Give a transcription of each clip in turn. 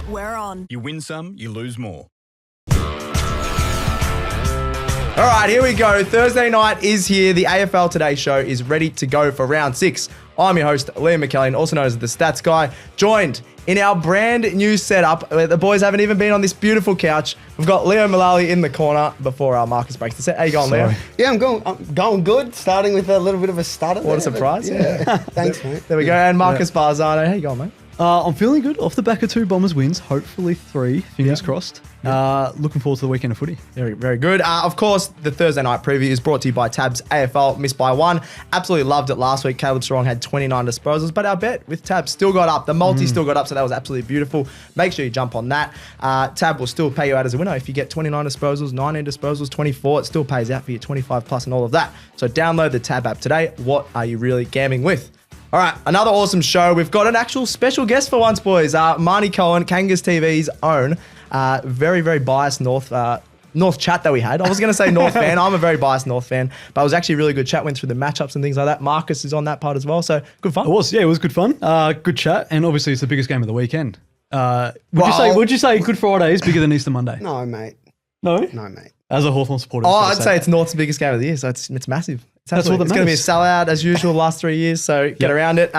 We're on. You win some, you lose more. All right, here we go. Thursday night is here. The AFL Today Show is ready to go for round 6. I'm your host, Liam McAllion, also known as the Stats Guy, joined in our brand new setup. The boys haven't even been on this beautiful couch. We've got Leo Mullaly in the corner before Marcus breaks the set. How you going, Leo? Yeah, I'm going good, starting with a little bit of a stutter. What a surprise. Yeah. Thanks, mate. There we go. And Marcus Bazzano. How you going, mate? I'm feeling good off the back of 2 Bombers wins, hopefully 3, fingers crossed. Looking forward to the weekend of footy. Very, very good. Of course, the Thursday night preview is brought to you by Tabs AFL, missed by 1. Absolutely loved it last week. Caleb Strong had 29 disposals, but our bet with Tabs still got up. The multi still got up, so that was absolutely beautiful. Make sure you jump on that. Tab will still pay you out as a winner if you get 29 disposals, 19 disposals, 24. It still pays out for you 25 plus and all of that. So download the Tab app today. What are you really gambling with? All right, another awesome show. We've got an actual special guest for once, boys. Marnie Cohen, Kanga TV's own. Very, very biased North chat that we had. I was going to say North fan. I'm a very biased North fan, but it was actually a really good chat. Went through the matchups and things like that. Marcus is on that part as well, so good fun. It was good fun. Good chat, and obviously it's the biggest game of the weekend. Would you say Good Friday is bigger than Easter Monday? No, mate. No? No, mate. As a Hawthorn supporter. I'd say it's North's biggest game of the year, so it's massive. That's all that It's going to be a sellout as usual the last 3 years, so get around it.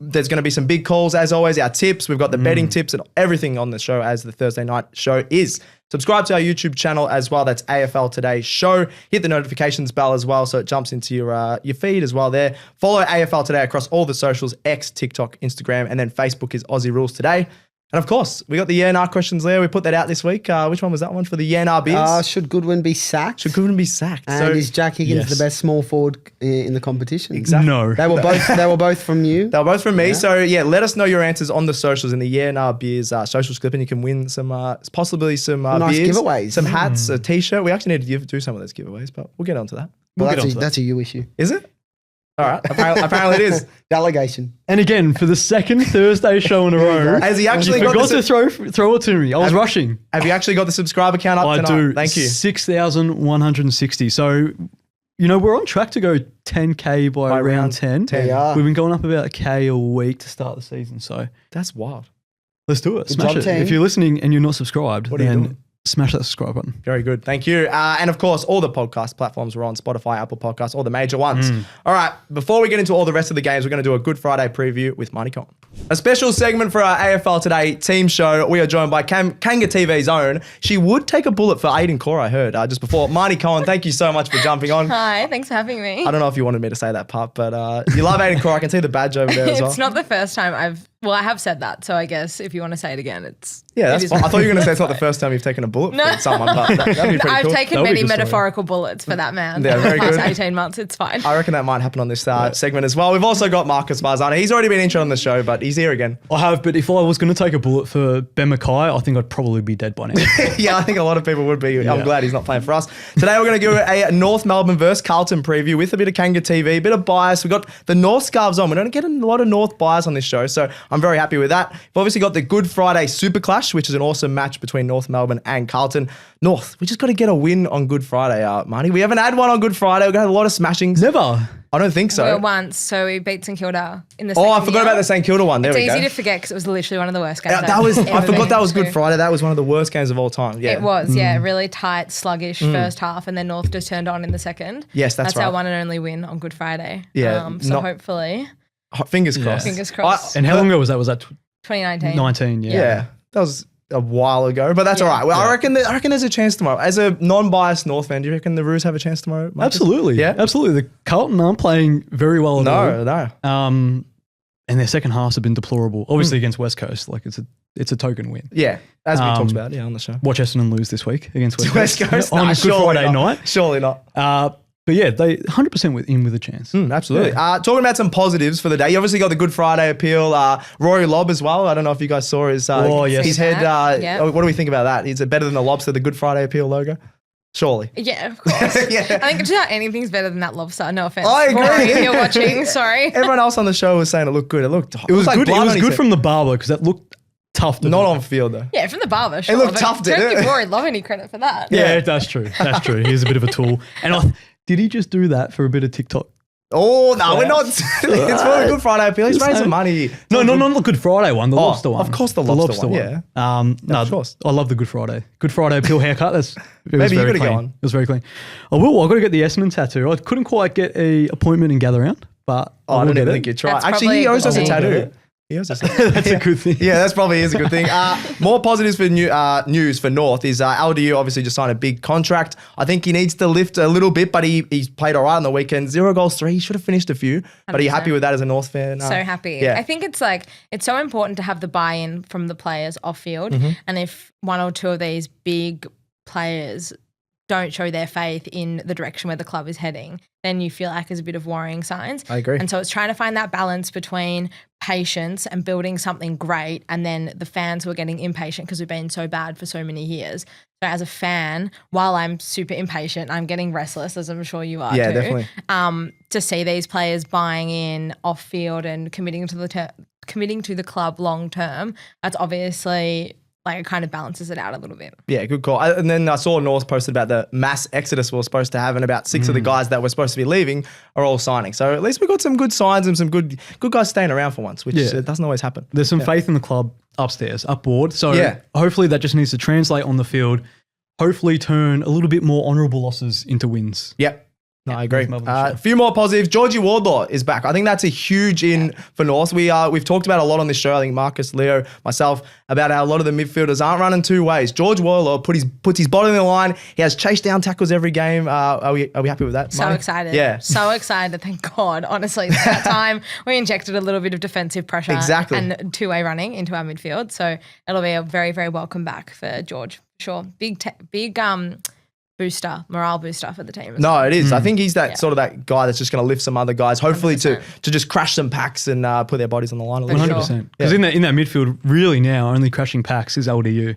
There's going to be some big calls as always, our tips. We've got the betting tips and everything on the show as the Thursday night show is. Subscribe to our YouTube channel as well. That's AFL Today Show. Hit the notifications bell as well so it jumps into your feed as well there. Follow AFL Today across all the socials, X, TikTok, Instagram, and then Facebook is Aussie Rules Today. And of course, we got the Yeah Nah questions there. We put that out this week. Which one was that one for the Yeah Nah beers? Should Goodwin be sacked? Should Goodwin be sacked? And is Jack Higgins the best small forward in the competition? Exactly. No. They were both from you. They were both from me. Yeah. So yeah, let us know your answers on the socials in the Yeah Nah beers socials clip, and you can win some possibly some nice beers, giveaways, some hats, a T-shirt. We actually need to do some of those giveaways, but we'll get onto that. That's a you issue. Is it? All right. Apparently it is. Delegation. And again, for the second Thursday show in a row, has he actually forgot to throw it to me. I was rushing. Have you actually got the subscriber count up tonight? I do. Thank you. 6,160. So, we're on track to go 10K by round 10. Yeah. We've been going up about a K a week to start the season. So that's wild. Let's do it. Good Smash job, it. team. If you're listening and you're not subscribed, what are you then doing? Smash that subscribe button. Very good. Thank you. And of course, all the podcast platforms are on Spotify, Apple Podcasts, all the major ones. All right. Before we get into all the rest of the games, we're going to do a Good Friday preview with Marnie Cohen. A special segment for our AFL Today team show. We are joined by Kanga TV's own. She would take a bullet for Aiden Core, I heard, just before. Marnie Cohen, thank you so much for jumping on. Hi, thanks for having me. I don't know if you wanted me to say that part, but you love Aiden Core. I can see the badge over there as well. It's not the first time I have said that, so I guess if you want to say it again, it's... Yeah, that's fine. I thought you were going to say it's not the first time you've taken a bullet from someone, but that'd be pretty I've cool. taken many metaphorical bullets for that man Yeah, in very the past good. 18 months. It's fine. I reckon that might happen on this segment as well. We've also got Marcus Bazzano. He's already been introed on the show, but he's here again. I have, but if I was going to take a bullet for Ben Mackay, I think I'd probably be dead by now. Yeah, I think a lot of people would be. I'm glad he's not playing for us. Today we're going to do a North Melbourne versus Carlton preview with a bit of Kanga TV, a bit of bias. We've got the North scarves on. We don't get a lot of North bias on this show, so I'm very happy with that. We've obviously got the Good Friday SuperClash, which is an awesome match between North Melbourne and Carlton. North, we just got to get a win on Good Friday, Marnie. We haven't had one on Good Friday. We're going to have a lot of smashings. Never. I don't think so. We were once, so we beat St Kilda in the second I forgot year. about the St Kilda one. There It's we go. easy to forget because it was literally one of the worst games. I forgot that was Good Friday. Friday. That was one of the worst games of all time. Yeah, It was, really tight, sluggish first half, and then North just turned on in the second. Yes, that's right. our one and only win on Good Friday. Yeah, so hopefully, Fingers crossed. fingers crossed. And how long ago was that? Was that 2019. 19? Yeah, that was a while ago, but that's all right. Well, I reckon there's a chance tomorrow. As a non-biased North fan, do you reckon the Roos have a chance tomorrow, Marcus? Absolutely. Yeah? Absolutely. The Carlton aren't playing very well at all. No. And their second halves have been deplorable. Obviously against West Coast, like it's a token win. Yeah, as we talked about, on the show. Watch Essendon lose this week against West Coast. Coast? On Good Friday night. Surely not. But yeah, they 100% in with a chance. Absolutely. Talking about some positives for the day, you obviously got the Good Friday appeal. Rory Lobb as well. I don't know if you guys saw his his head. What do we think about that? Is it better than the lobster, the Good Friday appeal logo? Surely. Yeah, of course. Yeah. I think just about anything's better than that lobster. No offense. I agree. Rory, if you're watching, sorry. Everyone else on the show was saying it looked good. It was like good. It blood was on his good head. from the barber because that looked tough. Not on field though. Yeah, from the barber. Sure, looked but tough, didn't Don't it? give Rory Love any credit for that. Yeah, that's true. That's true. He's a bit of a tool. And did he just do that for a bit of TikTok Oh, no, we're not. It's for a Good Friday appeal. He's raising money. No, not the Good Friday one. The lobster one. Of course, the lobster one. Yeah. No, of course. I love the Good Friday. Good Friday appeal haircut. Maybe you gotta clean. go on. It was very clean. I got to get the Essendon tattoo. I couldn't quite get a appointment in Gather Round, but I don't even think you'd try. That's Actually, he probably owes us a a tattoo. good He owes us that's a good thing. Yeah, that's probably is a good thing. More positives for news for North is LDU obviously just signed a big contract. I think he needs to lift a little bit, but he's played all right on the weekend. 0 goals, 3. He should have finished a few. But are you happy with that as a North fan? So happy. Yeah. I think it's so important to have the buy-in from the players off field. And if one or two of these big players don't show their faith in the direction where the club is heading, then you feel like there's a bit of worrying signs. I agree. And so it's trying to find that balance between patience and building something great, and then the fans who are getting impatient because we've been so bad for so many years. So as a fan, while I'm super impatient, I'm getting restless, as I'm sure you are too. Definitely. To see these players buying in off field and committing to the club long term, that's obviously it kind of balances it out a little bit. Yeah, good call. And then I saw North posted about the mass exodus we were supposed to have, and about 6 of the guys that were supposed to be leaving are all signing. So at least we got some good signs and some good guys staying around for once, which doesn't always happen. There's some faith in the club upstairs, upboard. So hopefully that just needs to translate on the field. Hopefully turn a little bit more honourable losses into wins. Yep. No, I agree. North Melbourne, A few more positives. Georgie Wardlaw is back. I think that's a huge in for North. We've talked about a lot on this show. I think Marcus, Leo, myself, about how a lot of the midfielders aren't running two ways. George Wardlaw puts his body in the line. He has chase down tackles every game. Are we happy with that? So Marnie? excited. Yeah. So excited. Thank God. Honestly, that time we injected a little bit of defensive pressure and two-way running into our midfield. So it'll be a very, very welcome back for George. For sure. Big morale booster for the team. No, it is. I think he's that sort of that guy that's just going to lift some other guys, hopefully 100%. to just crash some packs and put their bodies on the line a little bit. 100%. Because in that midfield, really now, only crashing packs is LDU.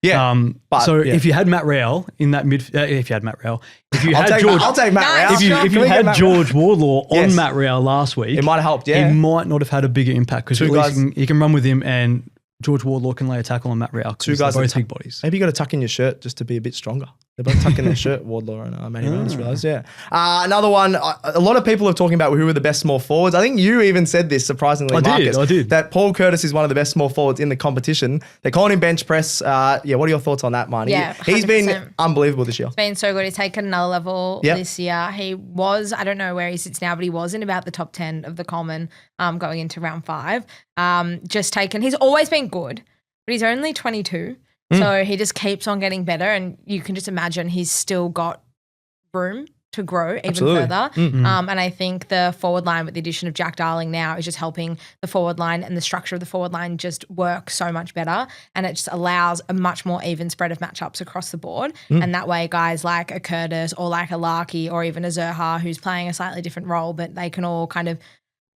Yeah. If you had Matt Rowell in that if you had Matt Rowell, if you had I'll take Matt Rowell. If you had George Wardlaw on Matt Rowell last week, it might have helped. Yeah, he might not have had a bigger impact because at least he can run with him, and George Wardlaw can lay a tackle on Matt Rowell. Two guys, both big bodies. Maybe you got to tuck in your shirt just to be a bit stronger. They're both tucking their shirt, Wardlaw and Manny Rowell, realised. Yeah. Another one, a lot of people are talking about who are the best small forwards. I think you even said this, surprisingly, Marcus. I did. That Paul Curtis is one of the best small forwards in the competition. They're calling him bench press. What are your thoughts on that, Marnie? Yeah, he's been unbelievable this year. It's been so good. He's taken another level this year. He was, I don't know where he sits now, but he was in about the top 10 of the common going into round 5. He's always been good, but he's only 22. So he just keeps on getting better, and you can just imagine he's still got room to grow even further. And I think the forward line with the addition of Jack Darling now is just helping the forward line and the structure of the forward line just work so much better, and it just allows a much more even spread of matchups across the board. And that way guys like a Curtis or like a Larky or even a Zerha who's playing a slightly different role, but they can all kind of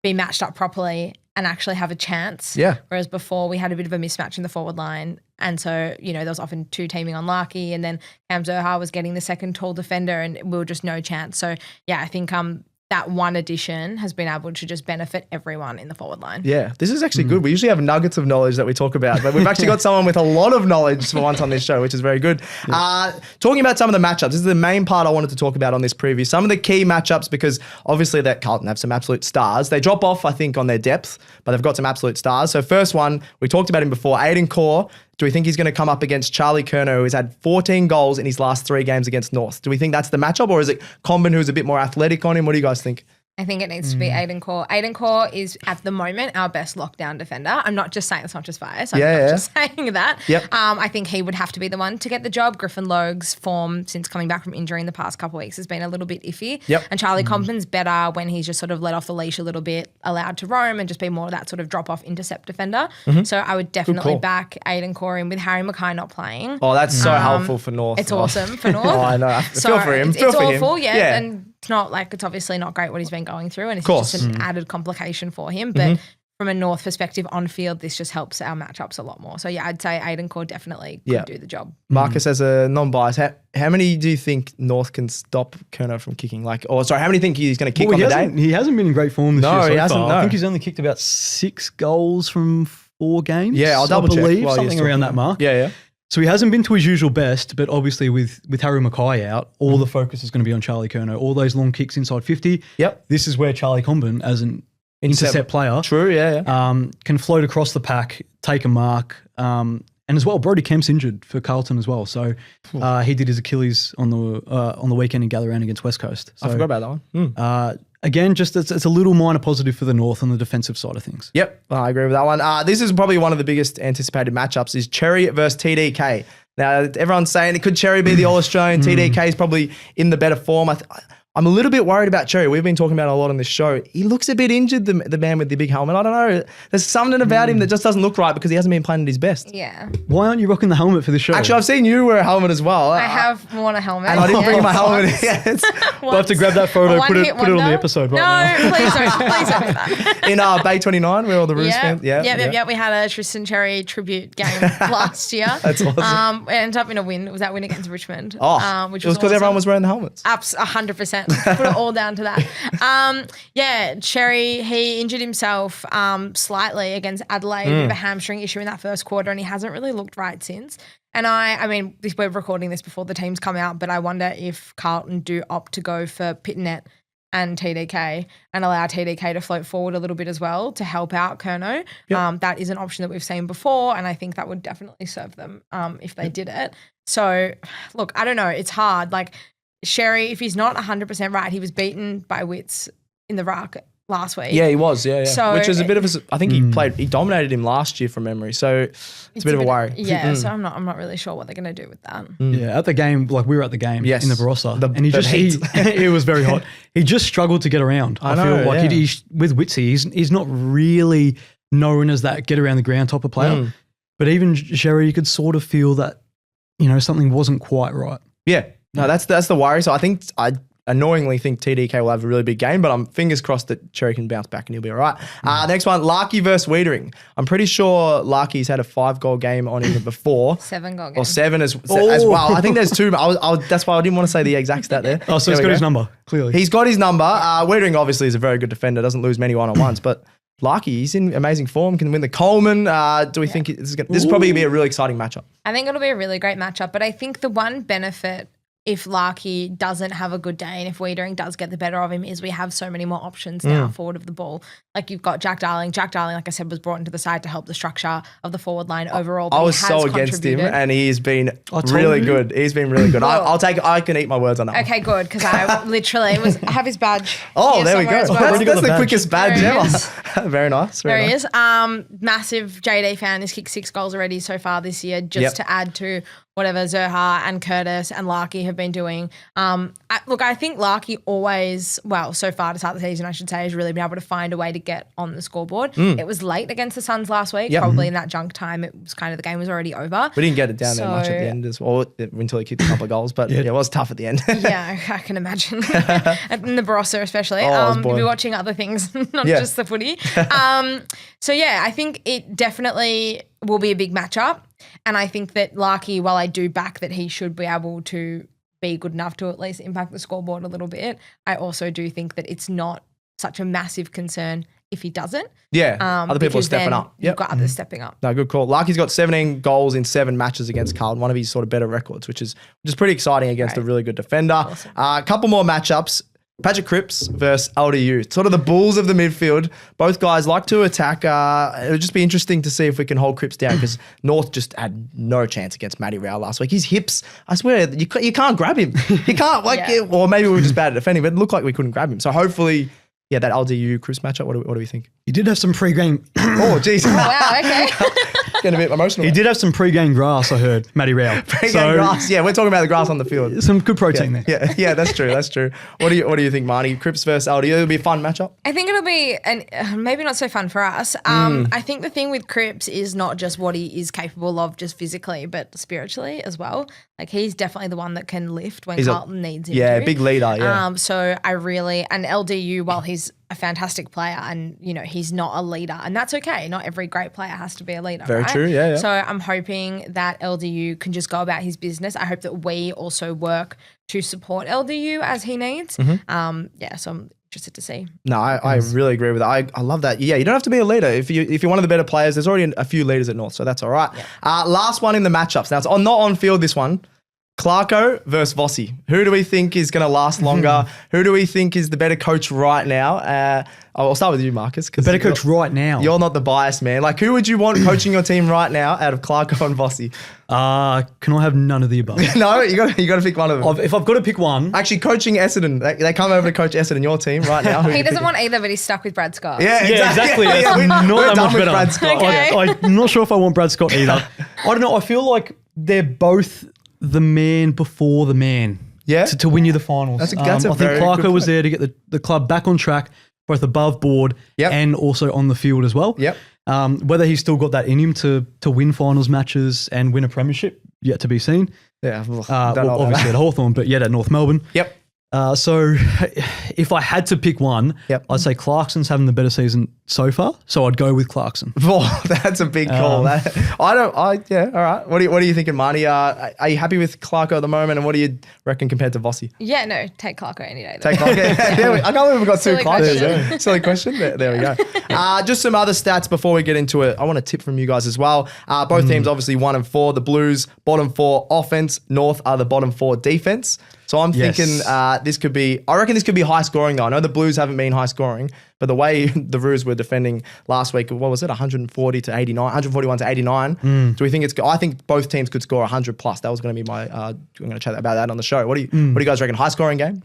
be matched up properly and actually have a chance. Yeah. Whereas before we had a bit of a mismatch in the forward line. And so, there was often two teaming on Larky, and then Cam Zerha was getting the second tall defender, and we were just no chance. So, yeah, I think that one addition has been able to just benefit everyone in the forward line. Yeah, this is actually good. We usually have nuggets of knowledge that we talk about, but we've actually got someone with a lot of knowledge for once on this show, which is very good. Talking about some of the matchups, this is the main part I wanted to talk about on this preview. Some of the key matchups, because obviously that Carlton have some absolute stars. They drop off, I think, on their depth, but they've got some absolute stars. So first one, we talked about him before, Aiden Core. Do we think he's going to come up against Charlie Curnow, who's had 14 goals in his last 3 games against North? Do we think that's the matchup, or is it Comben, who's a bit more athletic on him? What do you guys think? I think it needs to be Aiden Core. Aiden Core is, at the moment, our best lockdown defender. I'm not just saying that's not just bias. I'm not just saying that. Yep. I think he would have to be the one to get the job. Griffin Logue's form since coming back from injury in the past couple of weeks has been a little bit iffy. Yep. And Charlie Comben's better when he's just sort of let off the leash a little bit, allowed to roam and just be more of that sort of drop-off intercept defender. So I would definitely back Aiden Core in with Harry Mackay not playing. Oh, that's so helpful for North. It's awesome for North. I know. Feel for him. It's awful, yeah. And it's not it's obviously not great what he's been going through, and it's just an added complication for him. But from a North perspective on field, this just helps our matchups a lot more. So yeah, I'd say Aiden Core definitely could do the job. Marcus, as a non-bias, how many do you think North can stop Curnow from kicking? How many do you think he's going to kick on the day? He hasn't been in great form this year so he hasn't, far. no. I think he's only kicked about 6 goals from 4 games. Yeah, I'll double check. Something around that mark. Yeah. So he hasn't been to his usual best, but obviously with Harry Mackay out, all the focus is going to be on Charlie Curnow. All those long kicks inside 50. Yep. This is where Charlie Comben, as an intercept player, True, yeah. can float across the pack, take a mark. And as well, Brodie Kemp's injured for Carlton as well. So he did his Achilles on the weekend in Gallagher against West Coast. So, I forgot about that one. Again, just it's a little minor positive for the North on the defensive side of things. Yep, I agree with that one. This is probably one of the biggest anticipated matchups is Cherry versus TDK. Now, everyone's saying, could Cherry be the All-Australian? TDK is probably in the better form. I'm a little bit worried about Cherry. We've been talking about it a lot on this show. He looks a bit injured, the man with the big helmet. I don't know. There's something about him that just doesn't look right because he hasn't been playing at his best. Yeah. Why aren't you rocking the helmet for the show? Actually, I've seen you wear a helmet as well. I have worn a helmet. And I didn't bring my helmet. We'll have to grab that photo, put it on the episode right now. No, please don't do that. In Bay 29, where all the Roos fans. Yeah. We had a Tristan Cherry tribute game last year. That's awesome. It ended up in a win. It was that win against Richmond. Which was because everyone was wearing the helmets. 100%. Put it all down to that. Cherry, he injured himself slightly against Adelaide with a hamstring issue in that first quarter, and he hasn't really looked right since. And I mean, we're recording this before the teams come out, but I wonder if Carlton do opt to go for Pitnet and TDK and allow TDK to float forward a little bit as well to help out Curnow. Yep. That is an option that we've seen before, and I think that would definitely serve them if they did it. So, look, I don't know. It's hard. Like, Sherry, if he's not 100% right, he was beaten by Witts in the ruck last week. Yeah, he was. Yeah. So, which is a bit of a. I think he dominated him last year from memory. So it's a bit of a worry. Yeah. So I'm not really sure what they're going to do with that. Yeah, at the game, like we were at the game in the Barossa, and he it was very hot. He just struggled to get around. I feel like with Witsy, he's not really known as that get around the ground type of player. But even Sherry, you could sort of feel that something wasn't quite right. Yeah. No, that's the worry. So I annoyingly think TDK will have a really big game, but I'm fingers crossed that Cherry can bounce back and he'll be all right. Next one, Larky versus Wiedering. I'm pretty sure Larky's had a 5-goal game on him before. 7-goal game. Or 7 as well. I think there's 2. That's why I didn't want to say the exact stat there. Oh, so he's got his number, clearly. He's got his number. Wiedering obviously is a very good defender, doesn't lose many one-on-ones, but Larky, he's in amazing form, can win the Coleman. Do we think this is probably be a really exciting matchup? I think it'll be a really great matchup, but I think the one benefit if Larky doesn't have a good day and if Wiedering does get the better of him is we have so many more options now forward of the ball. Like you've got Jack Darling. Jack Darling, like I said, was brought into the side to help the structure of the forward line overall. I was so against him and he's been really good. He's been really good. I can eat my words on that one. Okay, good, because I literally I have his badge. Oh, there we go. Well. That's the quickest badge ever. Very nice. There he is. Massive JD fan. He's kicked 6 goals already so far this year just to add to whatever Zerha and Curtis and Larky have been doing. I think Larky always, so far to start the season, I should say, has really been able to find a way to get on the scoreboard. It was late against the Suns last week, probably in that junk time. It was kind of the game was already over. We didn't get it down there much at the end as well, until he kicked a couple of goals, but it was tough at the end. Yeah, I can imagine. In the Barossa especially. You'll be watching other things, not just the footy. I think it definitely will be a big matchup. And I think that Larky, while I do back that he should be able to be good enough to at least impact the scoreboard a little bit, I also do think that it's not such a massive concern if he doesn't. Yeah, other people are stepping up. You've got others stepping up. No, good call. Larky's got 17 goals in 7 matches against Carlton, one of his sort of better records, which is pretty exciting against a really good defender. Awesome. A couple more matchups. Patrick Cripps versus LDU, sort of the bulls of the midfield. Both guys like to attack. It would just be interesting to see if we can hold Cripps down because North just had no chance against Matty Rowell last week. His hips, I swear, you can't grab him. You can't, or maybe we were just bad at defending, but it looked like we couldn't grab him. So hopefully, that LDU Cripps matchup, what do we think? He did have some pre-game. Oh, jeez. Oh, wow, okay. Getting a bit emotional. He did have some pre-game grass, I heard, Matty Rowell. Pre-game grass, we're talking about the grass on the field. Some good protein there. Yeah, that's true. That's true. What do you think, Marnie? Cripps versus LDU, it'll be a fun matchup. I think it'll be, maybe not so fun for us. I think the thing with Cripps is not just what he is capable of just physically, but spiritually as well. Like he's definitely the one that can lift when Carlton needs him. Yeah, big leader. Yeah. So I really, and LDU, while he's a fantastic player and he's not a leader, and that's okay. Not every great player has to be a leader. Very true. Yeah. So I'm hoping that LDU can just go about his business. I hope that we also work to support LDU as he needs. So I'm interested to see. No, I really agree with that. I love that. Yeah, you don't have to be a leader. If you're one of the better players, there's already a few leaders at North, so that's all right. Yeah. Last one in the matchups. Now, it's not on field this one. Clarko versus Vossi. Who do we think is going to last longer? Who do we think is the better coach right now? I'll start with you, Marcus. The better coach right now. You're not the biased man. Like, who would you want coaching your team right now out of Clarko and Vossi? Can I have none of the above? No, you got to pick one of them. If I've got to pick one. Actually, coaching Essendon. They come over to coach Essendon, your team, right now. He doesn't want either, but he's stuck with Brad Scott. Yeah, exactly. That's we're not that done much with better. Brad Scott. Okay. I'm not sure if I want Brad Scott either. I don't know. I feel like they're both the man before the man. Yeah. To win you the finals. That's a I very think Clarko good was point. there to get the club back on track, both above board and also on the field as well. Yep. Whether he's still got that in him to win finals matches and win a premiership, yet to be seen. Yeah. Obviously at Hawthorn, but yet at North Melbourne. Yep. So if I had to pick one, I'd say Clarkson's having the better season so far. So I'd go with Clarkson. Oh, that's a big call. All right. What are you thinking, Marnie? Are you happy with Clarko at the moment? And what do you reckon compared to Vossi? Yeah, no, take Clarko any day. Take Clarko. I can't believe we've got two Silly Clarkos. question. Silly question. There we go. Just some other stats before we get into it. I want a tip from you guys as well. Both teams obviously 1 and 4. The Blues bottom 4 offense. North are the bottom 4 defense. So I'm thinking I reckon this could be high scoring though. I know the Blues haven't been high scoring, but the way the Roos were defending last week, what was it, 140 to 89, 141 to 89. Do we think I think both teams could score 100 plus. That was going to be my, I'm going to chat about that on the show. What do you guys reckon? High scoring game?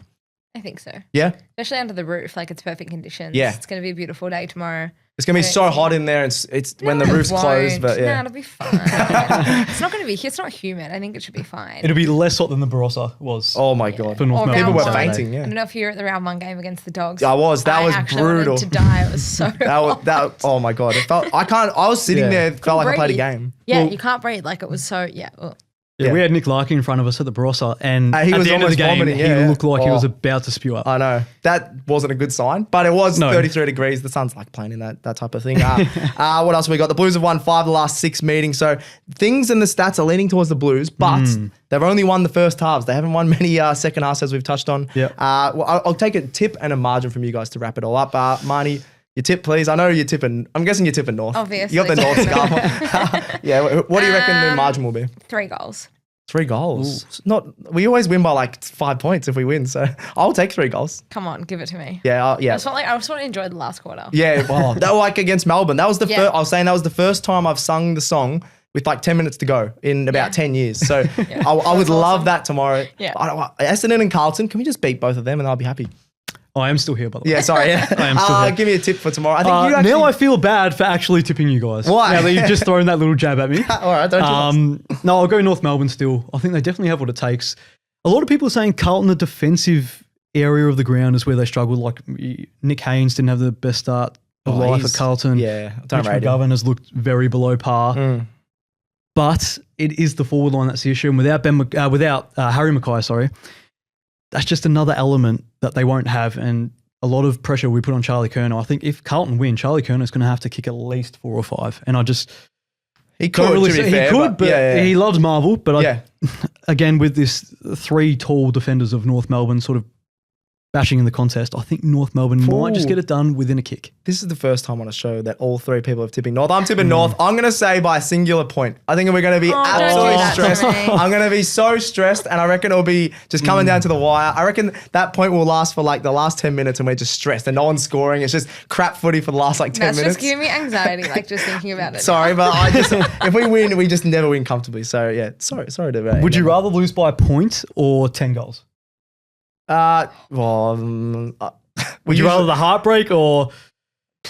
I think so. Yeah? Especially under the roof, like it's perfect conditions. Yeah. It's going to be a beautiful day tomorrow. It's going to be so hot in there. It's when the roof's closed, but yeah. No, it'll be fine. It's not going to be, it's not humid. I think it should be fine. It'll be less hot than the Barossa was. Oh my God. For North Or Melbourne. People were round one. fainting, yeah. I don't know if you were at the round 1 game against the Dogs. I was. That was actually brutal. wanted to die. It was so hot. Oh my God. It felt, I was sitting there, it felt like I played a game. Yeah, you can't breathe. Like it was so, Yeah, we had Nick Larkin in front of us at the Barossa, and he at was the end of the almost game, vomiting, he yeah. looked like he Oh. was about to spew up. I know. That wasn't a good sign, but it was No. 33 degrees. The sun's like playing in that type of thing. What else have we got? The Blues have won 5 of the last 6 meetings. So things in the stats are leaning towards the Blues, but they've only won the first halves. They haven't won many second halves, as we've touched on. Yep. I'll take a tip and a margin from you guys to wrap it all up. Marnie, your tip, please. I know you're tipping. I'm guessing you're tipping North. Obviously. You got the North scarf. Yeah. What do you reckon the margin will be? 3 goals. 3 goals. We always win by like 5 points if we win. So I'll take 3 goals. Come on, give it to me. Yeah. I just want to enjoy the last quarter. Yeah, that was like against Melbourne. That was the Yeah. first. I was saying that was the first time I've sung the song with like 10 minutes to go in about 10 years. So I would love that tomorrow. Yeah. Essendon and Carlton, can we just beat both of them and I'll be happy? Oh, I am still here, by the way. Yeah, sorry. I am still here. Give me a tip for tomorrow. I think you actually. Now I feel bad for actually tipping you guys. Why? Now that you've just thrown that little jab at me. All right, don't you? No, I'll go North Melbourne still. I think they definitely have what it takes. A lot of people are saying Carlton, the defensive area of the ground is where they struggle. Like Nick Haynes didn't have the best start of life at Carlton. Yeah, don't Richmond rate him. McGovern has looked very below par. But it is the forward line that's the issue. And without Harry Mackay, that's just another element that they won't have. And a lot of pressure we put on Charlie Curnow. I think if Carlton win, Charlie Curnow is going to have to kick at least 4 or 5. And I just He could, really to be say, fair, he could, but he he loves Marvel. But Yeah. again, with this 3 tall defenders of North Melbourne sort of bashing in the contest, I think North Melbourne might just get it done within a kick. This is the first time on a show that all 3 people are tipping North. I'm tipping North. I'm going to say by a singular point. I think we're going to be don't do absolutely that to stressed. me. I'm going to be so stressed, and I reckon it'll be just coming down to the wire. I reckon that point will last for like the last 10 minutes, and we're just stressed, and no one's scoring. It's just crap footy for the last like 10 That's minutes. just giving me anxiety, like just thinking about it. Sorry, but if we win, we just never win comfortably. So yeah, sorry to. Would you rather lose by a point or 10 goals? Would Would you rather the heartbreak or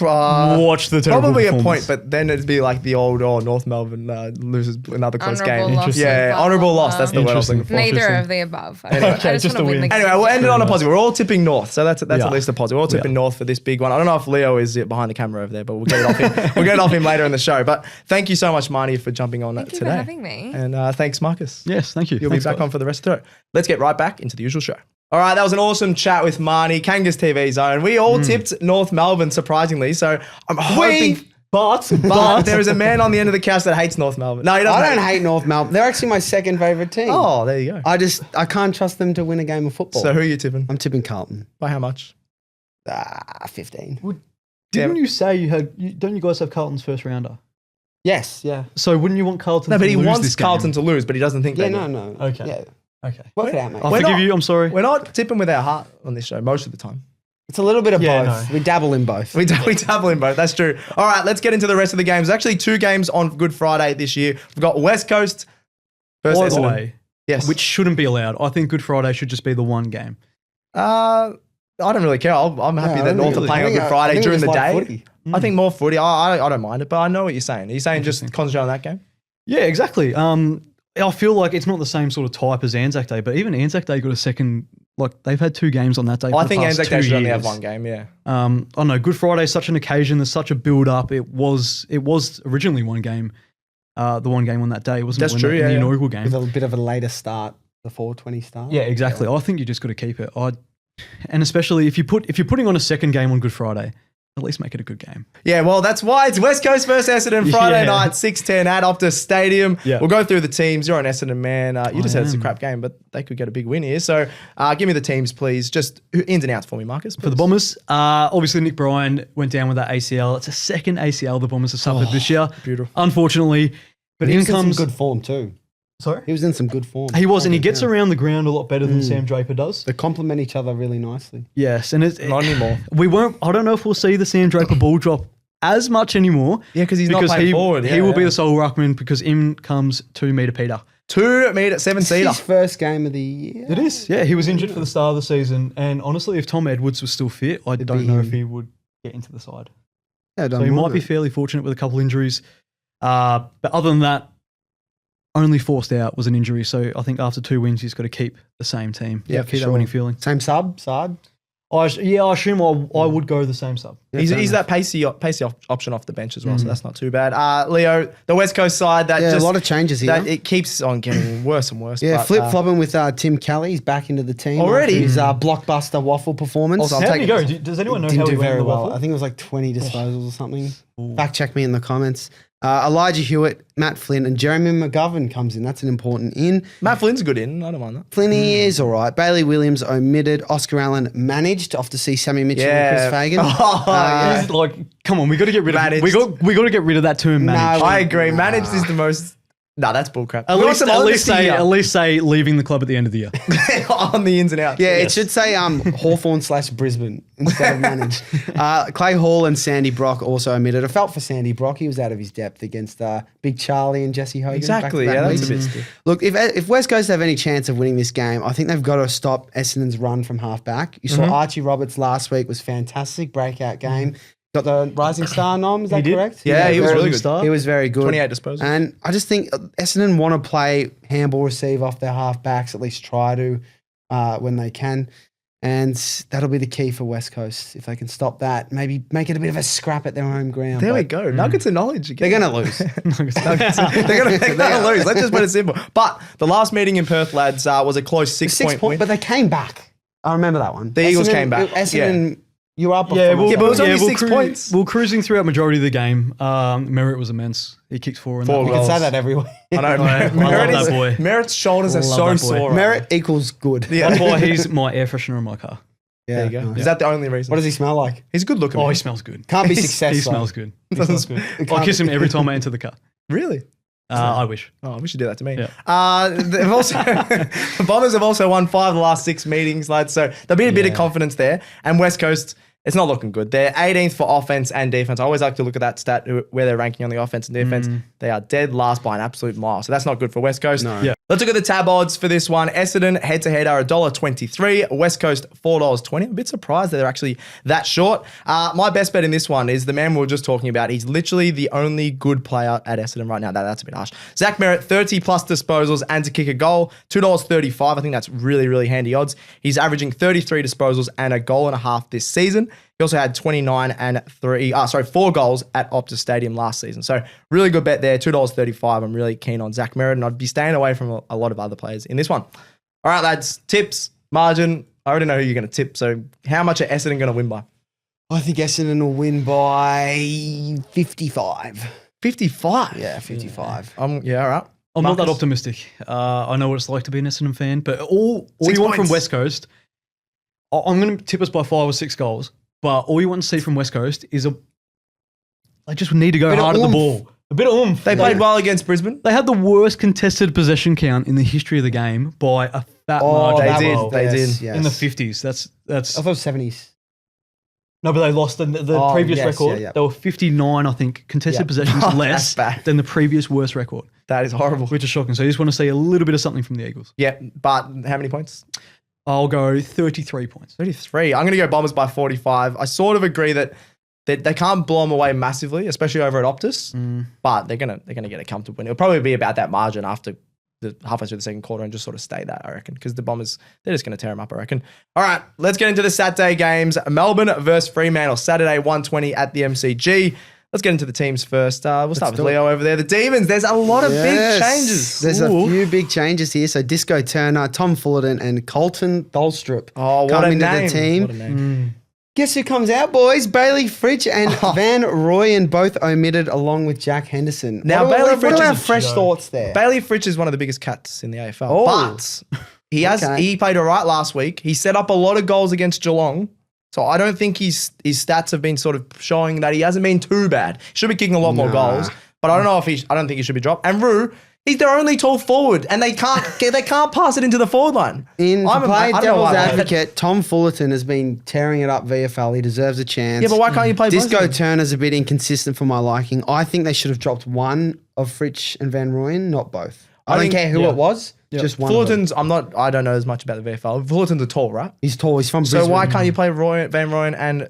watch the terrible probably a performance? point, but then it'd be like the old North Melbourne loses another close Honourable game. loss. Yeah, Blah, honourable blah, loss. That's the blah. word I was looking for. Neither Interesting. of the above. I Okay, just just want a to win win. the Anyway, we'll end it on a positive. We're all tipping North, so that's Yeah. at least a positive. We're all tipping North for this big one. I don't know if Leo is behind the camera over there, but we'll get it off him. We'll get it off him later in the show. But thank you so much, Marnie, for jumping on Thank you today. for having me. And thanks, Marcus. Yes, thank you. You'll Thanks, be back guys. on for the rest of the show. Let's get right back into the usual show. All right, that was an awesome chat with Marnie, Kanga TV Zone. We all tipped North Melbourne, surprisingly. So I'm hoping. But there is a man on the end of the couch that hates North Melbourne. No, he doesn't. I don't hate North Melbourne. They're actually my second favourite team. Oh, there you go. I can't trust them to win a game of football. So who are you tipping? I'm tipping Carlton. By how much? 15. Didn't you say you had? Don't you guys have Carlton's first rounder? Yes, yeah. So wouldn't you want Carlton? No, to but he lose wants this game? Carlton to lose, but he doesn't think Yeah, they will. no. Okay. Yeah. Okay. Work it out, mate. I We're forgive not- you. I'm sorry. We're not tipping with our heart on this show most of the time. It's a little bit of Yeah, both. no. We dabble in both. We dabble in both. That's true. All right, let's get into the rest of the games. There's actually 2 games on Good Friday this year. We've got West Coast versus By the Essendon. way, Yes. which shouldn't be allowed. I think Good Friday should just be the one game. I don't really care. I'm happy No, that I North think- are playing I on think- Good I Friday think during we the just day. like footy. I think more footy. I don't mind it, but I know what you're saying. Are you saying just Interesting. concentrate on that game? Yeah, exactly. I feel like it's not the same sort of type as Anzac Day, but even Anzac Day got a second. Like they've had 2 games on that day. I for think the past Anzac Day 2 should only years. have 1 game, yeah. I don't know. Good Friday is such an occasion. There's such a build up. It was originally 1 game. The 1 game on that day wasn't That's it, true, in yeah, the yeah. inaugural game. With a bit of a later start, the 4:20 start. Yeah, exactly. I think you just got to keep it. And especially if you're putting on a second game on Good Friday, at least make it a good game. Yeah, well, that's why it's West Coast versus Essendon Friday Yeah. night, 6:10 at Optus Stadium. Yeah. We'll go through the teams. You're an Essendon man. You just said it's a am. crap game, but they could get a big win here. So give me the teams, please. Just ins and outs for me, Marcus. For the Bombers, obviously Nick Bryan went down with that ACL. It's a second ACL the Bombers have suffered this year. beautiful. Unfortunately. But He in was in comes... some good form too. Sorry? He was in some good form. He was, and he gets around the ground a lot better than Sam Draper does. They complement each other really nicely. Yes, and Not anymore. I don't know if we'll see the Sam Draper ball drop as much anymore. Yeah, because he's not playing he, forward. he Yeah, will be yeah. the sole ruckman because in comes 2 metre Peter. 2 metre, 7-seater. His first game of the year. It is. Yeah, he was injured for the start of the season, and honestly, if Tom Edwards was still fit, I don't be know him. if he would get into the side. Yeah, So he might be fairly fortunate with a couple injuries. But other than that, only forced out was an injury. So I think after 2 wins, he's got to keep the same team. Yeah, keep that sure. winning feeling. Same sub. I assume I would go the same sub. Yeah, He's fair that enough. pacey option off the bench as well, so that's not too bad. Leo, the West Coast side, that Yeah, just a lot of changes here. that it keeps on getting worse and worse. Yeah, but, flip flopping with Tim Kelly. He's back into the team Already? after his blockbuster waffle performance. Also, How I'm did he taking- go? Does anyone know Didn't how he do went in very the well. waffle? I think it was like 20 disposals or something. Fact check me in the comments. Elijah Hewitt, Matt Flynn, and Jeremy McGovern comes in. That's an important in. Matt Flynn's good in. I don't mind that. Flinny is all right. Bailey Williams omitted. Oscar Allen managed off to see Sammy Mitchell and Chris Fagan. Yeah. He's like, come on, we got to get rid of Managed. we got to get rid of that term managed. No, I agree. Managed is the most. No, that's bullcrap. At least say leaving the club at the end of the year. on the ins and outs. Yeah, Yes. it should say Hawthorn/Brisbane instead of managed. Clay Hall and Sandy Brock also omitted. I felt for Sandy Brock. He was out of his depth against Big Charlie and Jesse Hogan. Exactly. back-to-back Yeah, that's a weeks. bit stiff. Look, if West Coast have any chance of winning this game, I think they've got to stop Essendon's run from half back. You saw Archie Roberts last week was fantastic, breakout game. Got the Rising Star nom, is that did. correct? Yeah, he was really good. Star. He was very good. 28 disposals. And I just think Essendon want to play handball receive off their half backs, at least try to when they can. And that'll be the key for West Coast. If they can stop that, maybe make it a bit of a scrap at their home ground. There we But go. Nuggets of knowledge again. They're going to lose. They're going to lose. Let's just put it simple. But the last meeting in Perth, lads, was a close 6-point win. But they came back. I remember that one. The Eagles came back. Essendon, you were up. Yeah, from well, Yeah, but it was only we're 6 points. We're cruising throughout majority of the game. Merritt was immense. He kicked 4 in Four that You one. can goals. say that every week. I know. I love that boy. Merritt's shoulders are Love so that boy. sore. Merit equals good. Yeah. That's why he's my air freshener in my car. Yeah, There you go. nice. Is that the only reason? What does he smell like? He's a good looking. Oh, man. he smells good. Can't be He success. He though. smells good. It I can't kiss be- him every time I enter the car. Really? I wish. Oh, we should do that to me. Yeah. They've also the Bombers have also won 5 of the last 6 meetings, lads. So there'll be a bit of confidence there. And West Coast, it's not looking good. They're 18th for offense and defense. I always like to look at that stat where they're ranking on the offense and defense. They are dead last by an absolute mile. So that's not good for West Coast. No. Yeah. Let's look at the tab odds for this one. Essendon head-to-head are $1.23. West Coast, $4.20. I'm a bit surprised that they're actually that short. My best bet in this one is the man we were just talking about. He's literally the only good player at Essendon right now. That's a bit harsh. Zach Merritt, 30-plus disposals and to kick a goal, $2.35. I think that's really, really handy odds. He's averaging 33 disposals and a goal and a half this season. He also had 4 goals at Optus Stadium last season. So really good bet there, $2.35. I'm really keen on Zach Merritt, and I'd be staying away from a lot of other players in this one. All right, lads, tips, margin. I already know who you're going to tip. So how much are Essendon going to win by? I think Essendon will win by 55. 55. Yeah, 55. Yeah, all right. I'm not that Marcus? optimistic. I know what it's like to be an Essendon fan, but all 6 you want from points. West Coast, I'm going to tip us by 5 or 6 goals. But all you want to see from West Coast is they just need to go hard at the oomph. ball. A bit of oomph. They played well against Brisbane. They had the worst contested possession count in the history of the game by a fat margin. They did. In the 50s. That's. I thought it was 70s. No, but they lost the previous record. Yeah. They were 59, I think, contested possessions less than the previous worst record. That is horrible. Which is shocking. So you just want to see a little bit of something from the Eagles. Yeah, but how many points? I'll go 33 points. 33. I'm going to go Bombers by 45. I sort of agree that they can't blow them away massively, especially over at Optus, but they're gonna get a comfortable win. It'll probably be about that margin after halfway through the second quarter and just sort of stay that, I reckon, because the Bombers, they're just going to tear them up, I reckon. All right, let's get into the Saturday games. Melbourne versus Fremantle, Saturday 1:20 at the MCG. Let's get into the teams first. We'll start with Leo over there. The Demons, there's a lot of big changes. There's a few big changes here. So Disco Turner, Tom Fullerton, and Colton Dolstrup coming into the team. What a name. Guess who comes out, boys? Bailey Fritsch and Van Rooyen both omitted along with Jack Henderson. Now, what are our fresh thoughts there? Bailey Fritsch is one of the biggest cats in the AFL, but he played all right last week. He set up a lot of goals against Geelong, so I don't think his stats have been sort of showing that he hasn't been too bad. He should be kicking a lot more goals, but I don't think he should be dropped. And Roo, he's their only tall forward, and they can't pass it into the forward line. To play devil's advocate, Tom Fullerton has been tearing it up VFL. He deserves a chance. Yeah, but why can't you play Disco both? Turner's a bit inconsistent for my liking. I think they should have dropped one of Fritsch and Van Rooyen, not both. I don't care who it was, just one. Fullerton's, I don't know as much about the VFL. Fullerton's a tall, right? He's tall. He's from Brisbane. So why can't you play Van Rooyen and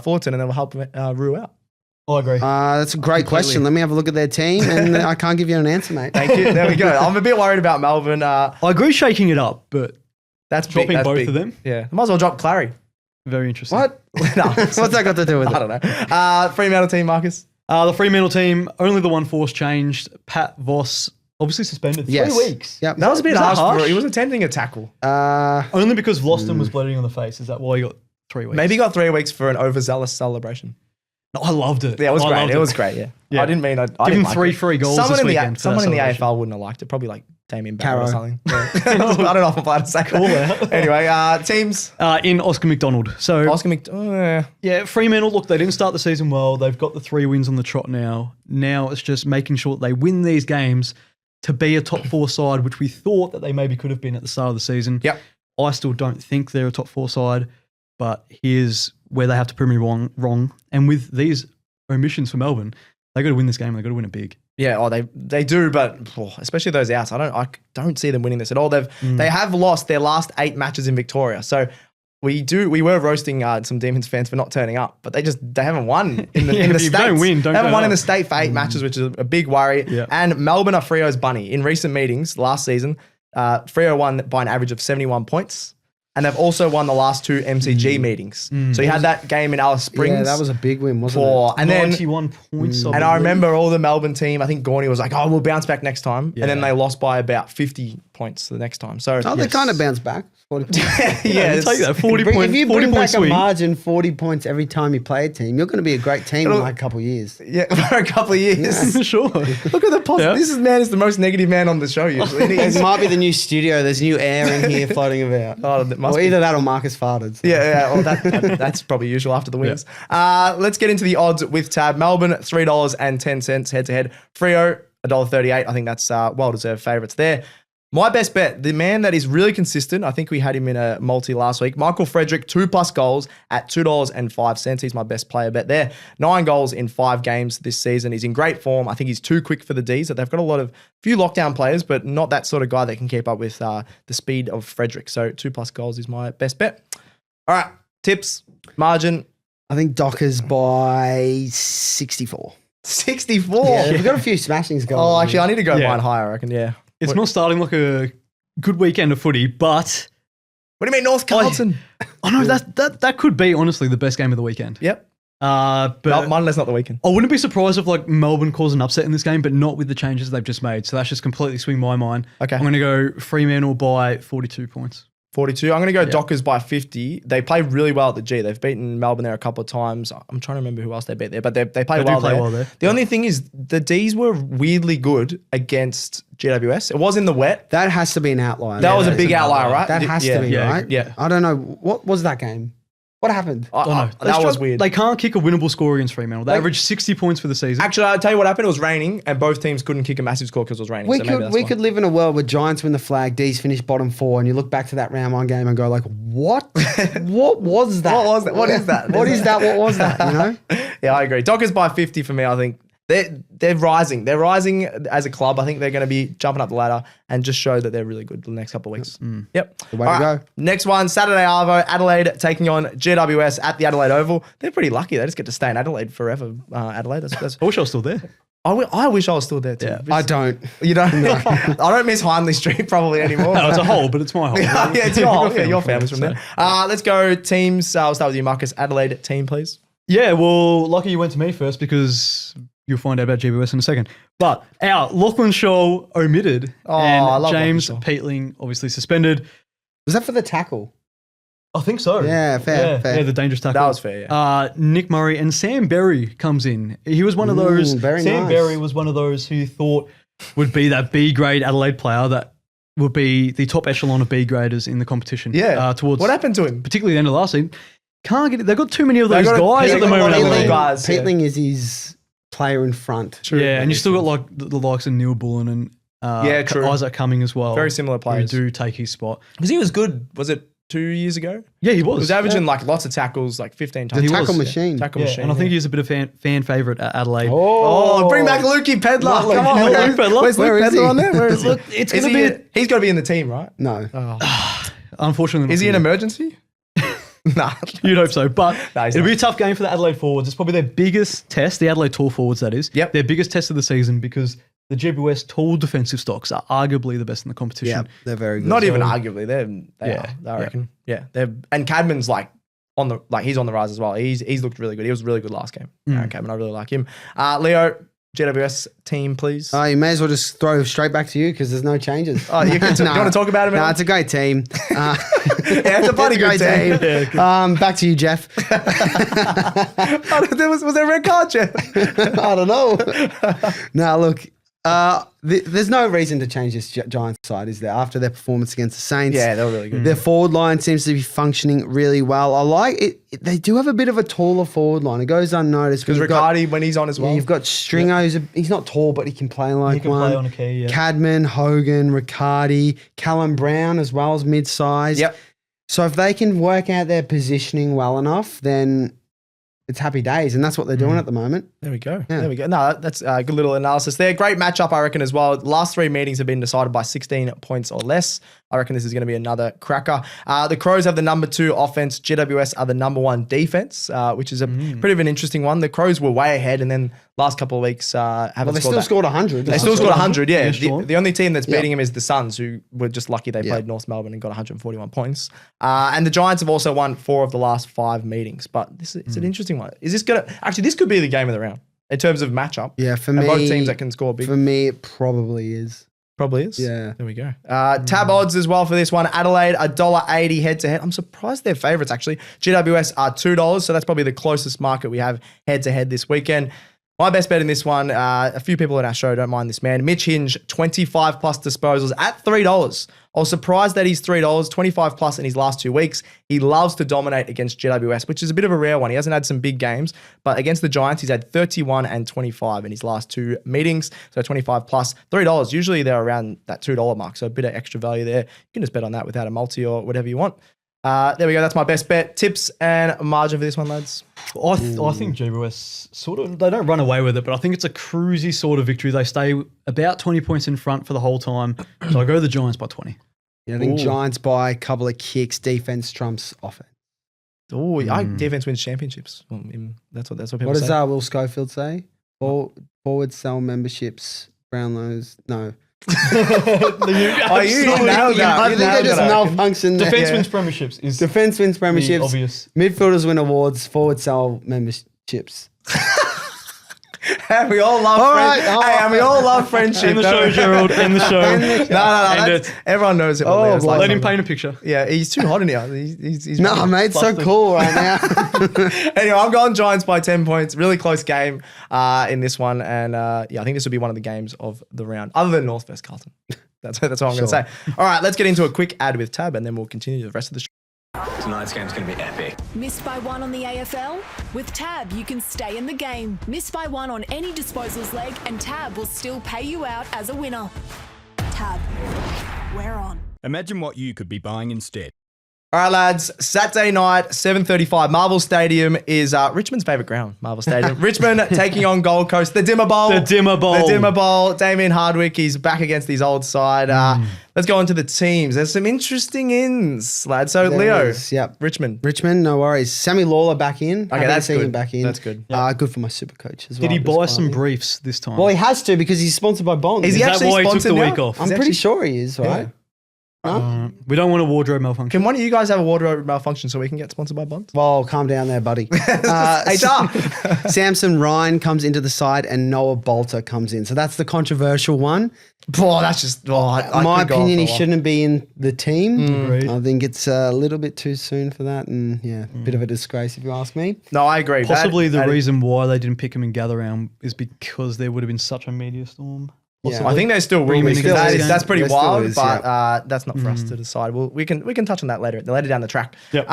Fullerton, and then we'll help Roo out? I agree. That's a great question. Let me have a look at their team, and I can't give you an answer, mate. Thank you. There we go. I'm a bit worried about Melbourne. I agree shaking it up, but that's dropping big, both of them. Yeah. Might as well drop Clary. Very interesting. What? No. What's that got to do with it? I don't know. Fremantle team, Marcus. The Fremantle team, only the one force changed. Pat Voss, obviously suspended 3 weeks. Yep. That was a bit harsh. harsh? He was attempting a tackle. Only because Vlosten was bleeding on the face. Is that why he got 3 weeks? Maybe he got 3 weeks for an overzealous celebration. No, I loved it. Yeah, it was great. It was great, yeah. I didn't mean... I Give didn't him like 3 it. free goals Someone this weekend. Someone in the AFL wouldn't have liked it. Probably like Damien Barrett or Caro. something. Yeah. I don't know if I'm allowed to say that. Anyway, teams. In Oscar McDonald. So yeah, Fremantle, look, they didn't start the season well. They've got the 3 wins on the trot now. Now it's just making sure that they win these games to be a top 4 side, which we thought that they maybe could have been at the start of the season. Yep. I still don't think they're a top 4 side, but here's where they have to prove me wrong. And with these omissions for Melbourne, they got to win this game. They got to win it big. Yeah, they do, but especially those outs, I don't see them winning this at all. They have lost their last 8 matches in Victoria. So we were roasting some Demons fans for not turning up, but they haven't won in the if states. you don't win, they haven't won in the state for 8 matches, which is a big worry. Yeah. And Melbourne are Freo's bunny. In recent meetings last season, Freo won by an average of 71 points. And they've also won the last 2 MCG meetings. So you had that game in Alice Springs. Yeah, that was a big win, wasn't it? And then 91 points. And I remember all the Melbourne team, I think Gorney was like, oh, we'll bounce back next time. Yeah. And then they lost by about 50 points the next time. So they kind of bounced back. 40 points. yeah, take that. 40 If points. you 40 bring back points a swing. margin, 40 points every time you play a team, you're going to be a great team in like a couple of years. Yeah, for a couple of years. Sure. Look at the positive. This man is the most negative man on the show usually. It might be the new studio. There's new air in here floating about. Or either that or Marcus farted. So. Yeah. Well, that's probably usual after the wins. Yeah. Let's get into the odds with Tab. Melbourne, $3.10 head-to-head. Freo, $1.38. I think that's well-deserved favourites there. My best bet, the man that is really consistent, I think we had him in a multi last week, Michael Frederick, 2+ goals at $2.05. He's my best player bet there. 9 goals in 5 games this season. He's in great form. I think he's too quick for the Ds. So they've got a few lockdown players, but not that sort of guy that can keep up with the speed of Frederick. So 2+ goals is my best bet. All right, tips, margin. I think Dockers by 64. 64? Yeah, they've got a few smashings going. Oh, actually, I need to go mine higher, I reckon, yeah. It's not starting like a good weekend of footy, but... What do you mean, North Carlton? I know, that could be, honestly, the best game of the weekend. Yep. But mine, that's not the weekend. I wouldn't be surprised if like Melbourne caused an upset in this game, but not with the changes they've just made. So that's just completely swing my mind. Okay. I'm going to go Fremantle by 42 points. 42. I'm going to go Dockers by 50. They play really well at the G. They've beaten Melbourne there a couple of times. I'm trying to remember who else they beat there, but they play well there. The only thing is the Ds were weirdly good against GWS. It was in the wet. That has to be an outlier. That was a big outlier, right? That has to be, right? Yeah. I don't know. What was that game? What happened? That was weird. They can't kick a winnable score against Fremantle. They averaged 60 points for the season. Actually, I'll tell you what happened. It was raining, and both teams couldn't kick a massive score because it was raining. We could live in a world where Giants win the flag, D's finish bottom 4, and you look back to that round 1 game and go like, what? What was that? What was that? What is that? What is that? What was that? You know? Yeah, I agree. Dockers by 50 for me. I think they're rising. They're rising as a club. I think they're going to be jumping up the ladder and just show that they're really good the next couple of weeks. Yep. The way to go. Next one, Saturday Arvo, Adelaide taking on GWS at the Adelaide Oval. They're pretty lucky. They just get to stay in Adelaide forever. Adelaide. That's I wish I was still there. I wish I was still there too. Yeah. I don't. You don't? No. I don't miss Hindley Street probably anymore. No, it's a hole, but it's my hole. Yeah, it's your hole. Yeah, your family's from there. Let's go teams. I'll start with you, Marcus. Adelaide team, please. Yeah, well, lucky you went to me first because you'll find out about GWS in a second. But our Lachlan Shaw omitted I and love James Lachlan Shaw. Peatling obviously suspended. Was that for the tackle? I think so. Yeah, fair. Yeah, the dangerous tackle. That was fair, yeah. Nick Murray and Sam Berry comes in. He was one of those. Sam Berry was one of those who thought would be that B grade Adelaide player that would be the top echelon of B graders in the competition. Yeah. Towards what happened to him? particularly the end of last season. Can't get it. They've got too many of those guys at the moment. Peatling is his player in front. True. Yeah, and you still got like the likes of Neil Bullen and Isaac Cumming as well. Very similar players. Who do take his spot. Because he was good. Was it 2 years ago? Yeah, he was. He was averaging like lots of tackles, like 15 times. The tackle machine. Tackle machine. And I think he was a bit of fan favourite at Adelaide. Oh, bring back Lukey Pedler. Come on, Luke Pedler. Where's Luke Where is Pedler he? on there? Where is he? Look, it's going to be... He's got to be in the team, right? No. Unfortunately not. Is he an emergency? Nah. You'd hope so. But No, it'll be a tough game for the Adelaide forwards. It's probably their biggest test, the Adelaide tall forwards, that is. Yep. Their biggest test of the season because the GWS tall defensive stocks are arguably the best in the competition. Yeah, they're very good. Not even arguably. They Yeah. are, I reckon. Yeah. And Cadman's he's on the rise as well. He's looked really good. He was really good last game. Aaron Cadman, I really like him. Leo, GWS team, please. You may as well just throw straight back to you because there's no changes. Oh, you want to talk about him? No, it's a great team. Yeah, it's a bloody good team. Back to you, Jeff. Was there a red card, Jeff? I don't know. No, look, there's no reason to change this Giants side, is there? After their performance against the Saints, Yeah, they were really good. Their forward line seems to be functioning really well. I like it. They do have a bit of a taller forward line. It goes unnoticed Because Riccardi, when he's on as well. You've got Stringer. He's not tall, but he can play like He can one. play on a key, yeah. Cadman, Hogan, Riccardi, Callum Brown as well as mid-size. Yep. So if they can work out their positioning well enough, then it's happy days, and that's what they're doing at the moment. There we go. Yeah. There we go. No, that's a good little analysis there. Great matchup, I reckon, as well. The last 3 meetings have been decided by 16 points or less. I reckon this is going to be another cracker. The Crows have the number 2 offense. GWS are the number 1 defense, which is a pretty of an interesting one. The Crows were way ahead, and then last couple of weeks haven't They scored still scored 100. They still scored 100, yeah. Yeah, sure. The only team that's beating him is the Suns, who were just lucky they played North Melbourne and got 141 points. And the Giants have also won 4 of the last 5 meetings. But this is an interesting one. Is this going to... Actually, this could be the game of the round in terms of matchup. Yeah, for and me... both teams that can score big. For me, it probably is. Probably is. Yeah. There we go. Tab odds as well for this one. Adelaide, $1.80 head-to-head. I'm surprised they're favourites, actually. GWS are $2, so that's probably the closest market we have head-to-head this weekend. My best bet in this one, a few people in our show don't mind this man. Mitch Hinge, 25 plus disposals at $3. I was surprised that he's $3, 25 plus in his last 2 weeks. He loves to dominate against GWS, which is a bit of a rare one. He hasn't had some big games, but against the Giants, he's had 31 and 25 in his last 2 meetings. So 25 plus, $3. Usually they're around that $2 mark, so a bit of extra value there. You can just bet on that without a multi or whatever you want. There we go. That's my best bet. Tips and margin for this one, lads. I think GWS sort of, they don't run away with it, but I think it's a cruisy sort of victory. They stay about 20 points in front for the whole time. So I go the Giants by 20. Yeah, I think Giants by a couple of kicks, defense trumps offense. Oh, defense wins championships. That's what people What say. does Will Schofield say? Forward sell memberships, Brownlows. No. You nailed that. I think they just malfunctioned. Defense wins premierships. Defense wins premierships. Obvious. Midfielders win awards. Forward sell memberships. And we all love and we all love friendship. End the show, Gerald. End the show. No. Everyone knows it. Let him paint a picture. Yeah, he's too hot in here. He's No, mate, it's so cool right now. Anyway, I'm going Giants by 10 points. Really close game in this one. And I think this will be one of the games of the round, other than North vs Carlton. That's what I'm going to say. All right, let's get into a quick ad with Tab, and then we'll continue the rest of the show. Tonight's game's going to be epic. Missed by one on the AFL? With Tab, you can stay in the game. Miss by one on any disposals leg, and Tab will still pay you out as a winner. Tab. We're on. Imagine what you could be buying instead. All right, lads. Saturday night, 7:35. Marvel Stadium is Richmond's favourite ground. Marvel Stadium. Richmond taking on Gold Coast. The Dimmer Bowl. The Dimmer Bowl. The Dimmer Bowl. Damien Hardwick, he's back against his old side. Let's go on to the teams. There's some interesting ins, lads. So, There Leo. is, yep. Richmond. Richmond, no worries. Sammy Lawler back in. Okay, that's seen good. him back in. That's good. Good for my super coach as well. Did he just buy some quietly. briefs this time? Well, he has to because he's sponsored by Bont. Is he that actually why he took sponsored the now? week off? I'm pretty sure he is, right? We don't want a wardrobe malfunction. Can one of you guys have a wardrobe malfunction so we can get sponsored by Bont? Well, calm down there, buddy. HR. Samson Ryan comes into the side and Noah Bolter comes in. So that's the controversial one. Boy, that's just... In my opinion, he shouldn't be in the team. Agreed. I think it's a little bit too soon for that. And yeah, a bit of a disgrace if you ask me. No, I agree. Possibly the That- reason why they didn't pick him in gather round is because there would have been such a media storm. Yeah. I think they still will Bring him be in because against us. that's pretty There still wild, is, but that's not for us to decide. We can touch on that later down the track. Yep.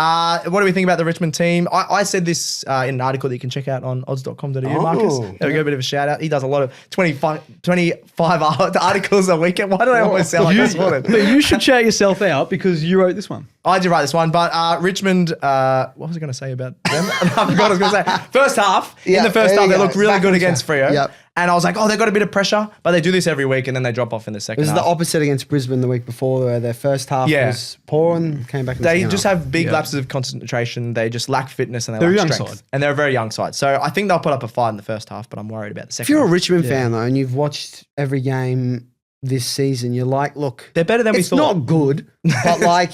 What do we think about the Richmond team? I said this in an article that you can check out on odds.com.au, Marcus. There we go, a bit of a shout out. He does a lot of 25 articles a weekend. Why do I always sound like this morning? But you should shout yourself out because you wrote this one. I did write this one, but Richmond, what was I going to say about them? I forgot what I was going to say. First half, in Yeah, the first there half, you they go. looked really Back good on against track. Freo. Yep. And I was like, they got a bit of pressure, but they do this every week and then they drop off in the second It was half. the opposite against Brisbane the week before where their first half was poor and came back in the They second just half. have big lapses of concentration. They just lack fitness and they They're a lack young strength. side. And they're a very young side. So I think they'll put up a fight in the first half, but I'm worried about the If second you're a half. Richmond fan though and you've watched every game this season, you're like, look, They're better than we it's thought. not good, but like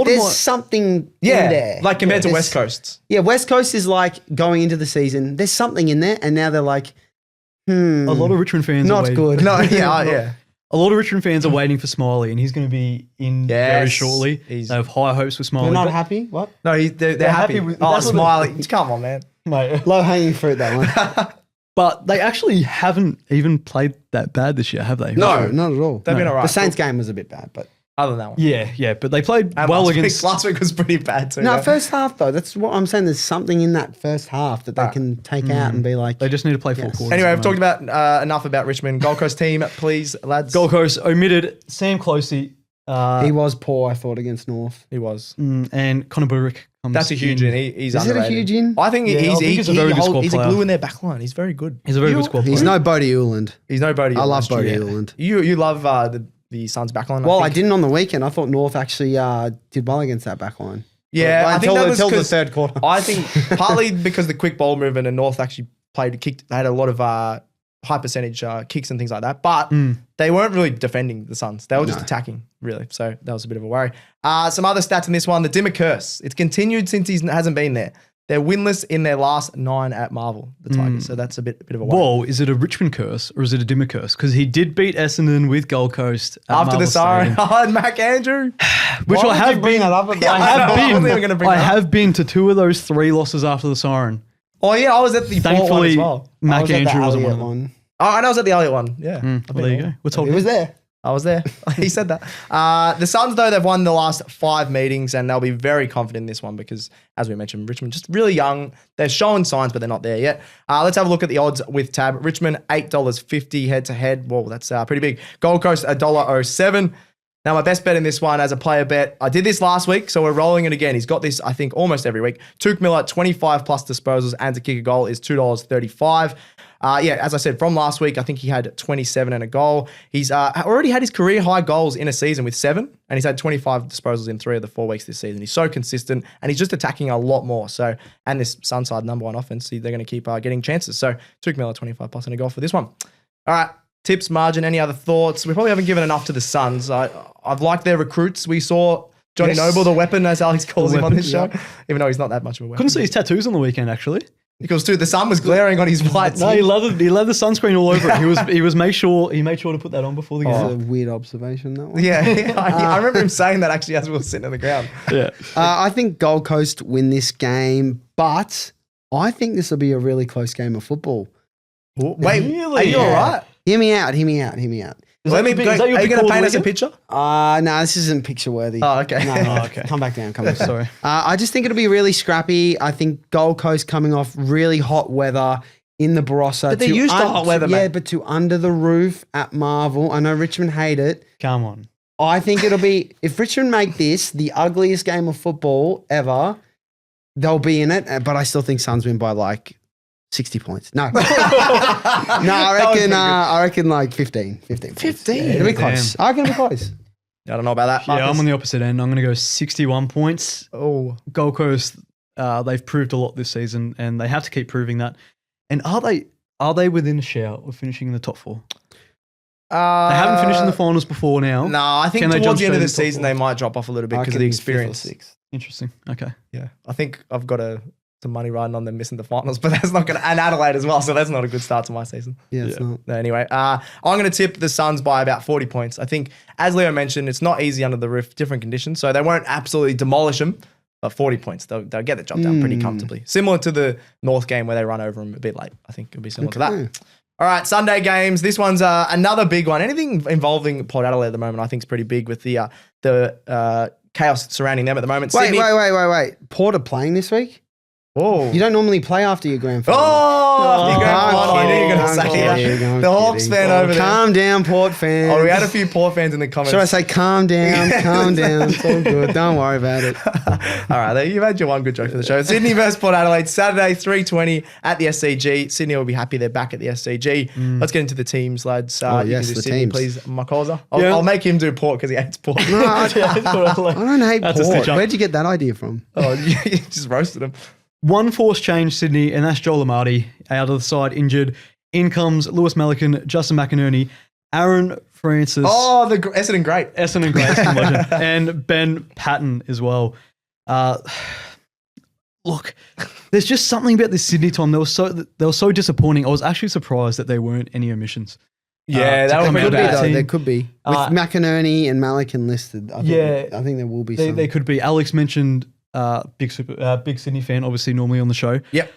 there's something in there. like compared to There's- West Coast. Yeah, West Coast is like going into the season, there's something in there, and now they're like, A lot of Richmond fans are not waiting. good. No, yeah. A lot of Richmond fans are waiting for Smiley, and he's going to be in very Yes. shortly. He's- They have high hopes for Smiley. You're not but- happy? What? No, they're happy. happy with- Oh, that's what they- Smiley. Come on, man. Mate. Low hanging fruit, that one. But they actually haven't even played that bad this year, have they? No. Not at all. They've been all right. The Saints game was a bit bad, but Other than that one. Yeah, but they played And well last against. last week was pretty bad too. no, though. first half though. That's what I'm saying. There's something in that first half that they can take out and be like, They just need to play four Yes. quarters. Anyway, at I've the talked moment. about enough about Richmond. Gold Coast team, please, lads. Gold Coast omitted Sam Closey he was poor, I thought, against North. He was. and Connor Budrick. That's a huge in. He's Is it a underrated. huge in? I think Yeah, I he's think he's a very good squad he's a player. glue in their backline. He's very good. He's a very good squad player. He's no Bodie Uland. He's no Bodie. I love That's true, Bodie yeah. Uland. You love the Suns backline. Well, I think. didn't on the weekend. I thought North actually did well against that back line. Yeah, I think that was until the 'cause third quarter. I think partly because the quick ball movement and North actually kicked. They had a lot of high percentage kicks and things like that, but they weren't really defending the Suns. They were just attacking, really. So that was a bit of a worry. Some other stats in this one: the Dimmer curse. It's continued since he hasn't been there. They're winless in their last 9 at Marvel, the Tigers. So that's a bit of a worry. Whoa, is it a Richmond curse or is it a Dimmer curse? Because he did beat Essendon with Gold Coast at After the Marvel siren, Stadium, Mac Andrew. which Why I would have you bring been. that up at the- I I wasn't even gonna have bring been. I that up. have been to 2 of those 3 losses after the siren. Oh yeah, I was at the Port one Thankfully, as well. I Mac was at the Andrew wasn't Elliott one of them. Oh, and I was at the Elliott one. Yeah. I've Well, been there you all. go. We're talking. He was there. I was there. He said that. The Suns, though, they've won the last 5 meetings and they'll be very confident in this one because, as we mentioned, Richmond just really young. They're showing signs, but they're not there yet. Let's have a look at the odds with Tab. Richmond, $8.50 head-to-head. Whoa, that's pretty big. Gold Coast, $1.07. Now, my best bet in this one as a player bet, I did this last week, so we're rolling it again. He's got this, I think, almost every week. Tuke Miller, 25 plus disposals and to kick a goal is $2.35. As I said, from last week, I think he had 27 and a goal. He's already had his career high goals in a season with 7, and he's had 25 disposals in 3 of the 4 weeks this season. He's so consistent, and he's just attacking a lot more. So, and this Sunside number 1 offense, they're going to keep getting chances. So, Tuke Miller, 25 plus and a goal for this one. All right. Tips, margin, any other thoughts? We probably haven't given enough to the Suns. I've liked their recruits. We saw Johnny Noble, the weapon, as Alex calls him on this show, even though he's not that much of a weapon. Couldn't see his tattoos on the weekend actually. Because, dude, the sun was glaring on his white No, skin. he loved the sunscreen all over it. He made sure to put that on before the It's game. a weird observation, that one. Yeah, I remember him saying that actually as we were sitting on the ground. Yeah. I think Gold Coast win this game, but I think this will be a really close game of football. Wait, Really? are you all right? Hear me out. Are you going to paint us a picture? No, this isn't picture worthy. Oh, okay. No, okay. Come back down. Come back down. Sorry. I just think it'll be really scrappy. I think Gold Coast coming off really hot weather in the Barossa. But they're used to hot weather, Yeah, mate. but to under the roof at Marvel. I know Richmond hate it. Come on. I think it'll be, if Richmond make this the ugliest game of football ever, they'll be in it. But I still think Suns win by like 60 points. No. I reckon like 15. 15 points. Yeah, it'll be close. I reckon it'll be close. I don't know about that. Yeah, Marcus. I'm on the opposite end. I'm going to go 61 points. Oh, Gold Coast, they've proved a lot this season, and they have to keep proving that. And are they within a shout of finishing in the top 4? They haven't finished in the finals before now. No, I think Can they towards jump the end of the straight into season top they might drop off a little bit because of the experience. Interesting. Okay. Yeah, I think I've got some money riding on them missing the finals, but that's not going to, and Adelaide as well, so that's not a good start to my season. Yeah, it's not. No, anyway, I'm going to tip the Suns by about 40 points. I think, as Leo mentioned, it's not easy under the roof, different conditions, so they won't absolutely demolish them, but 40 points, they'll get the job done pretty comfortably. Similar to the North game where they run over them a bit late. I think it'll be similar to that. All right, Sunday games. This one's another big one. Anything involving Port Adelaide at the moment I think is pretty big with the chaos surrounding them at the moment. Wait. Port are playing this week? Oh, You don't normally play after your grand final. your grand I'm final. I knew you were going to kidding, say I'm that. kidding, I'm The Hawks kidding. fan over there. Calm down, Port fans. Oh, we had a few Port fans in the comments. Should I say calm down, calm down? It's all good. Don't worry about it. All right, you've had your one good joke for the show. Sydney versus Port Adelaide, Saturday, 3:20 at the SCG. Sydney will be happy they're back at the SCG. Let's get into the teams, lads. Oh, You yes, can do the Sydney, teams. please, Makosa. I'll make him do Port because he hates Port. No, I don't hate That's a Port. stitch up. Where'd you get that idea from? Oh, you just roasted him. One force change, Sydney, and that's Joel Amati out of the side, injured. In comes Lewis Melican, Justin McInerney, Aaron Francis. Oh, the Essendon great. Essendon Grace, and Ben Patton as well. Look, there's just something about this Sydney time. They were so disappointing. I was actually surprised that there weren't any omissions. Yeah, that come would out be of that bad. team. There could be. With McInerney and Malikan listed, I think there will be some. They could be. Alex mentioned big Sydney fan, obviously normally on the show. Yep.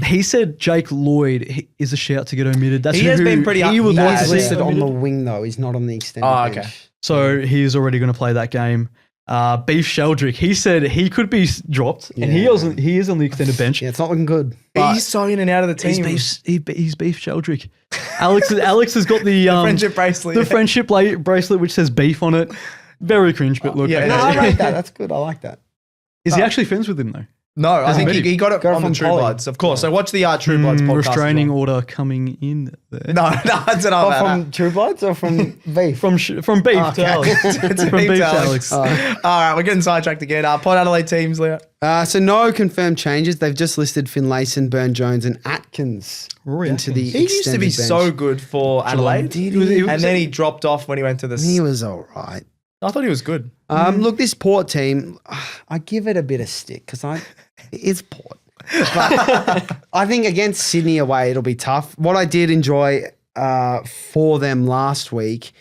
He said Jake Lloyd is a shout to get omitted. That's He has been pretty up he would and like down. to He's see listed on the omitted. wing, though. He's not on the extended Oh, okay. bench. So he's already going to play that game. Beef Sheldrick, he said he could be dropped, and he is on the extended bench. Yeah, it's not looking good. He's so in and out of the team. He's Beef Sheldrick. Alex has got the friendship bracelet. the friendship bracelet which says beef on it. Very cringe, but look. yeah. No, I like that. That's good. I like that. Is he actually friends with him though? No, I think he got it Got it on the from True Polly. Bloods, of course. So watch the True Bloods podcast. Restraining as well. order coming in there. No, that's enough about From True Bloods or from Beef? From beef to Alex. It's From beef to Alex. All right, we're getting sidetracked again. Port Adelaide teams, Leo. So no confirmed changes. They've just listed Finlayson, Burn-Jones and Atkins Rory into Atkins. the He used to be extended so bench. good for Adelaide. Did he? And then he dropped off when he went to the... He was all right. I thought he was good. Look, this Port team, I give it a bit of stick because it's Port. But I think against Sydney away, it'll be tough. What I did enjoy for them last week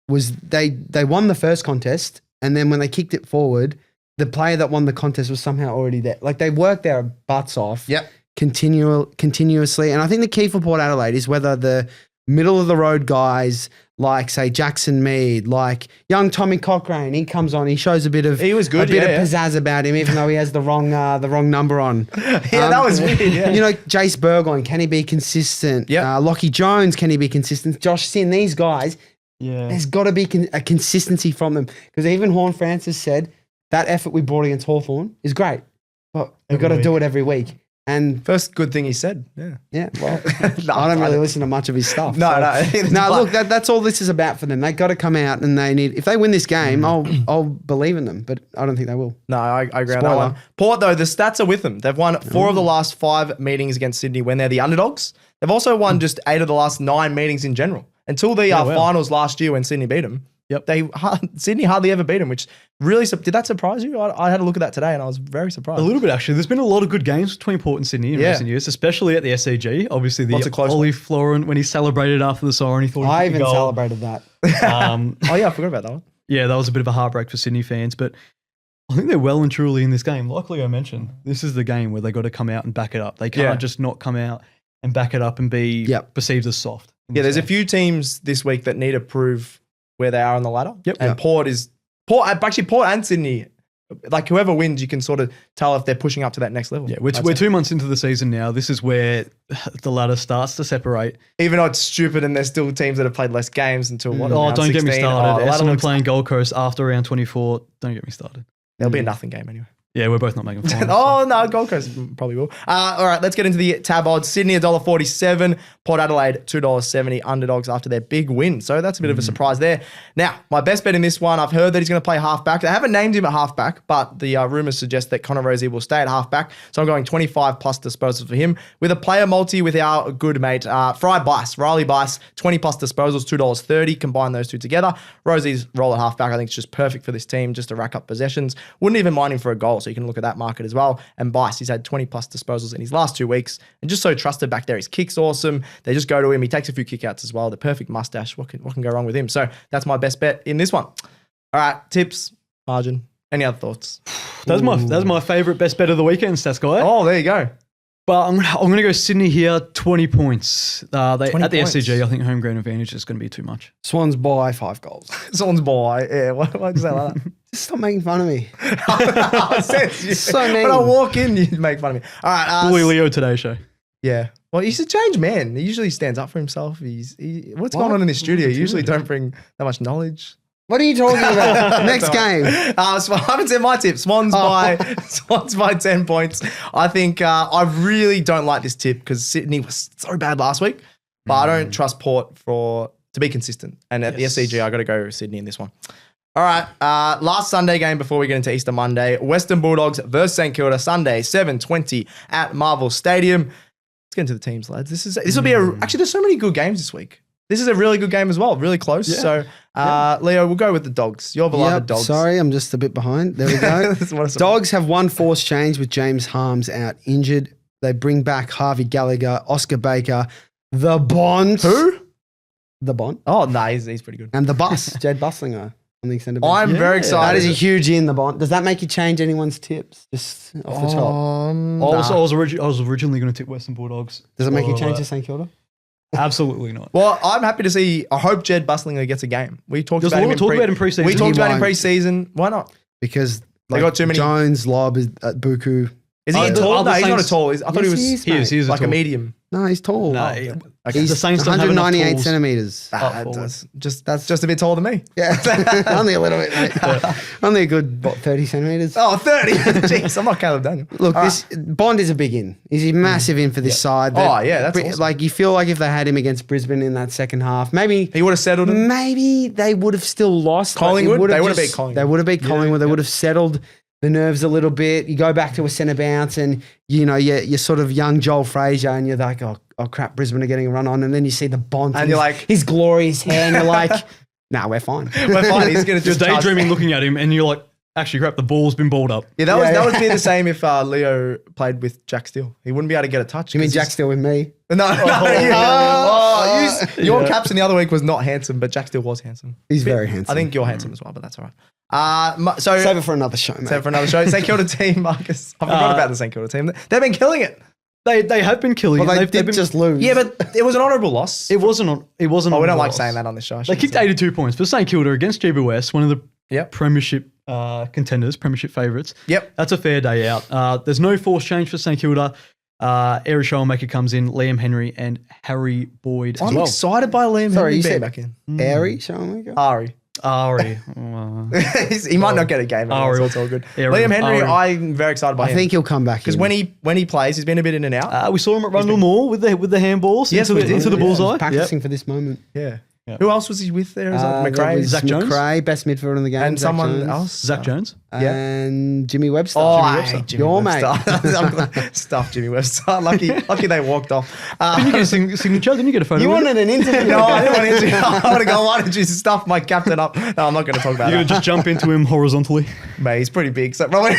was they won the first contest, and then when they kicked it forward, the player that won the contest was somehow already there. Like they worked their butts off continuously. And I think the key for Port Adelaide is whether the middle of the road guys like say Jackson Mead, like young Tommy Cochrane, he comes on, he shows a bit of He was good, a bit yeah, of pizzazz about him, even though he has the wrong number on. Yeah, that was weird, yeah. You know, Jace Burgoyne, can he be consistent? Yeah. Lockie Jones, can he be consistent? Josh Sin, these guys, Yeah. there's got to be a consistency from them. Because even Horn Francis said that effort we brought against Hawthorn is great, but we've got to do it every week. And First good thing he said. Yeah. well, I don't really listen to much of his stuff. No. Look, that's all this is about for them. They got to come out and they need. If they win this game, I'll believe in them. But I don't think they will. No, I agree on that Spoiler. one. Port, though, the stats are with them. They've won 4 of the last 5 meetings against Sydney when they're the underdogs. They've also won just 8 of the last 9 meetings in general. Until the finals last year when Sydney beat them. Yep. Sydney hardly ever beat them, which really did that surprise you? I had a look at that today and I was very surprised. A little bit, actually. There's been a lot of good games between Port and Sydney in recent years, especially at the SCG. Obviously, Lots the of close Ollie Florent, when he celebrated after the siren, he thought I he kicked even a goal. celebrated that. Oh, yeah, I forgot about that one. Yeah, that was a bit of a heartbreak for Sydney fans, but I think they're well and truly in this game. Like Leo mentioned, this is the game where they got to come out and back it up. They can't just not come out and back it up and be perceived as soft. Yeah, there's a few teams this week that need to prove where they are on the ladder. Yep. And Port and Sydney, like whoever wins, you can sort of tell if they're pushing up to that next level. Yeah, we're 2 months into the season now. This is where the ladder starts to separate. Even though it's stupid and there's still teams that have played less games until what? Oh, round don't 16? get me started. Oh, Essendon playing Gold Coast after round 24. Don't get me started. There'll be a nothing game anyway. Yeah, we're both not making finals. Oh, no, Gold Coast probably will. All right, let's get into the tab odds. Sydney, $1.47. Port Adelaide, $2.70. Underdogs after their big win. So that's a bit of a surprise there. Now, my best bet in this one, I've heard that he's going to play halfback. They haven't named him at halfback, but the rumours suggest that Connor Rosie will stay at halfback. So I'm going 25 plus disposals for him with a player multi with our good mate, Riley Bice, 20 plus disposals, $2.30. Combine those two together. Rosie's role at halfback, I think, is just perfect for this team, just to rack up possessions. Wouldn't even mind him for a goal. So you can look at that market as well. And Bice, he's had 20 plus disposals in his last 2 weeks and just so trusted back there. His kick's awesome. They just go to him. He takes a few kickouts as well. The perfect mustache. What can go wrong with him? So that's my best bet in this one. All right, tips, margin. Any other thoughts? That's my favourite best bet of the weekend, Stats Guy. Oh, there you go. But I'm going to go Sydney here, 20 points. 20 at the points. SCG, I think home ground advantage is going to be too much. Swans by 5 goals. Someone's boy. Yeah, why do you say like that? Just stop making fun of me. So mean. When I walk in, you make fun of me. All right. Leo Today Show. Yeah. Well, he's a changed man. He usually stands up for himself. What's going on in this studio? You usually don't bring that much knowledge. What are you talking about? Next game. So I haven't said my tip. Swans by 10 points. I think I really don't like this tip because Sydney was so bad last week, but I don't trust Port to be consistent. And at the SCG, I got to go Sydney in this one. All right, last Sunday game before we get into Easter Monday, Western Bulldogs versus St Kilda, Sunday, 7:20 at Marvel Stadium. Let's get into the teams, lads. This will be actually, there's so many good games this week. This is a really good game as well, really close. Yeah. So, Leo, we'll go with the Dogs. Your beloved Dogs. Sorry, I'm just a bit behind. There we go. Dogs have one forced change with James Harms out injured. They bring back Harvey Gallagher, Oscar Baker, the Bont. Who? The Bont. Oh, no, he's pretty good. And the Bus, Jed Buslinger. On the extended bench. I'm very excited. That is a huge in the Bont. Does that make you change anyone's tips? Just off the top. I was originally going to tip Western Bulldogs. Does it make you change to St Kilda? Absolutely not. Well, I'm happy to see. I hope Jed Buslinger gets a game. We talked There's about a him lot of talk about him pre-season. We talked He about him won't. pre-season. Why not? Because They got too many- Jones, Lob, Buku. Is he tall? No, he's not a tall. I thought Yes, he was he is, mate. like tall. a medium. No, he's tall. No, Okay. He's the Saints don't have enough 198 tools. centimetres. That's just a bit taller than me. Yeah, only a little bit, mate. Only a good, 30 centimetres? Oh, 30. Jeez, I'm not Caleb Daniel. Look, Bond is a big in. He's a massive in for this side. Oh, yeah, that's awesome. Like, you feel like if they had him against Brisbane in that second half, maybe He would have settled him. maybe they would have still lost. but it Collingwood? They just- would have beat Collingwood. They would have beat Collingwood. They would have settled the nerves a little bit. You go back to a centre bounce and, you're sort of young Joel Frazier and you're like, oh crap, Brisbane are getting a run on. And then you see the Bont And you're like- his glorious hair and you're like, nah, we're fine. We're fine. He's going to You're just daydreaming looking at him and you're like, actually crap, the ball's been balled up. Yeah, that would be the same if Leo played with Jack Steele. He wouldn't be able to get a touch. You mean 'cause Jack Steele with me? No. Your caption the other week was not handsome, but Jack Steele was handsome. He's very handsome. I think you're handsome as well, but that's all right. So Save it for another show, mate. Save it for another show. St Kilda team, Marcus. I forgot about the St Kilda team. They've been killing it. They have been killing Well, it. they They've did been, just lose. Yeah, but it was an honourable loss. It wasn't. Oh, we don't a like loss. saying that on this show. I They shouldn't kicked say. 82 points for St Kilda against GBS, one of the Yep. premiership contenders, premiership favourites. Yep. That's a fair day out. There's no forced change for St Kilda. Ari Schoenmaker comes in, Liam Henry and Harry Boyd as I'm well. excited by Liam Sorry, Henry you being said back in. Airy, show me. Ari. Ari. He might not get a game. Ari. So it's all good. Ari. Liam Henry, Ari. I'm very excited by him. I think he'll come back because in. when he plays, he's been a bit in and out. We saw him at Rundle Moore with the handballs Yes, we did. into the Yeah. bullseye. practicing for this moment. Yeah. Yeah. Who else was he with there? Is that There McRae? was Zach Jones? McRae, best midfielder in the game. And Zach someone Jones. else? Zach Jones. And Jimmy Webster. Oh, Jimmy I Webster. hate Jimmy Your Webster. mate. Stuff Jimmy Webster. Lucky they walked off. Didn't you get a signature? Didn't you get a photo? You with him? wanted an interview. No, I didn't want to. I want to go. Why did you stuff my captain up? No, I'm not going to talk about You're going that. to just jump into him horizontally. Mate, he's pretty big. So probably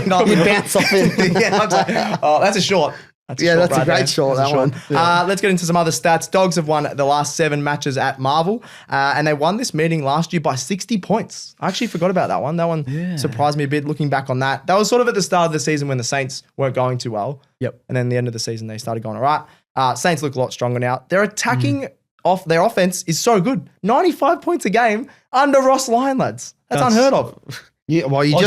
not. You bounce off him. Yeah, I'm like, oh, that's a short. That's That's a great short, That's that one. Yeah. Let's get into some other stats. Dogs have won the last 7 matches at Marvel, and they won this meeting last year by 60 points. I actually forgot about that one. That one surprised me a bit looking back on that. That was sort of at the start of the season when the Saints weren't going too well. Yep. And then the end of the season, they started going all right. Saints look a lot stronger now. They're attacking their offense is so good. 95 points a game under Ross Lyon, lads. That's unheard of. Yeah, well, I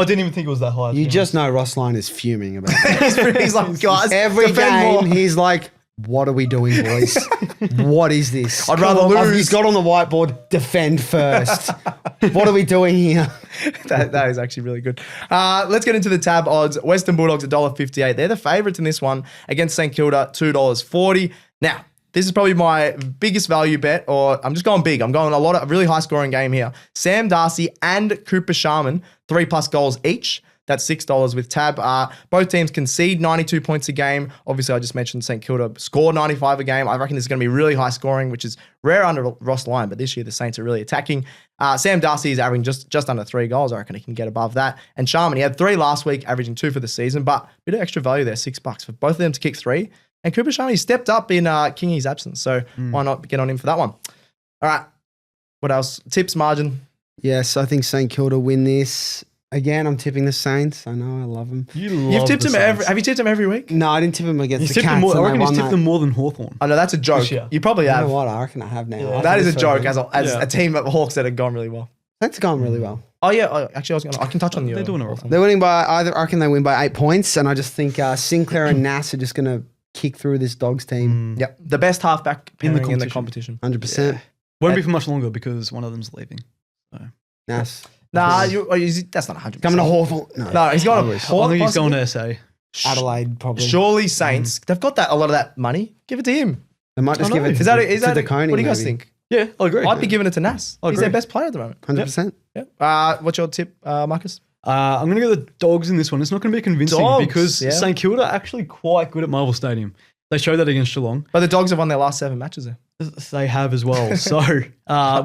didn't even think it was that high. You just know Ross Lyon is fuming about it. He's like, guys, Every defend game, more. he's like, what are we doing, boys? What is this? I'd rather lose. He's got on the whiteboard, defend first. What are we doing here? That is actually really good. Let's get into the tab odds. Western Bulldogs $1.58. They're the favourites in this one against St Kilda, $2.40. Now, this is probably my biggest value bet, or I'm just going big. I'm going a really high scoring game here. Sam Darcy and Cooper Sharman, 3+ goals each. That's $6 with tab. Both teams concede 92 points a game. Obviously, I just mentioned St Kilda score 95 a game. I reckon this is going to be really high scoring, which is rare under Ross Lyon, but this year the Saints are really attacking. Sam Darcy is averaging just under 3 goals. I reckon he can get above that. And Sharman, he had 3 last week, averaging 2 for the season, but a bit of extra value there, $6 for both of them to kick 3. And Cooper Sharman, he stepped up in Kingy's absence, so why not get on him for that one? All right, what else? Tips, margin? Yes, I think St Kilda win this. Again, I'm tipping the Saints. I know, I love them. You've tipped him have you tipped him every week? No, I didn't tip them against He's the tipped them Cats. more. I and reckon they he's won tipped that. them more than Hawthorn. I know that's a joke. This year. You probably You know have. what? I reckon I have now. That is a joke as a team of Hawks that have gone really well. Saints are going really well. Oh yeah, actually I can touch on you. They're doing it right. They're winning by I reckon they win by 8 points, and I just think Sinclair and Nass are just going to kick through this Dogs team. Yep, the best halfback pairing in the competition. competition. 100%. Won't be for much longer because one of them's leaving. Nass. Nah, that's not 100%. Coming to Hawthorn. No, he's going to I think he's going to SA. Adelaide, probably. Surely Saints, they've got a lot of that money. Give it to him. They might just I give know. it Is that to Coney, what do you guys maybe. think? Yeah, I agree. I'd be giving it to Nas. I He's their agree. best player at the moment. 100%. Yeah. What's your tip, Marcus? I'm going to go the Dogs in this one. It's not going to be convincing Dogs, because yeah. St Kilda are actually quite good at Marvel Stadium. They showed that against Geelong. But the Dogs have won their last 7 matches there. They have as well. So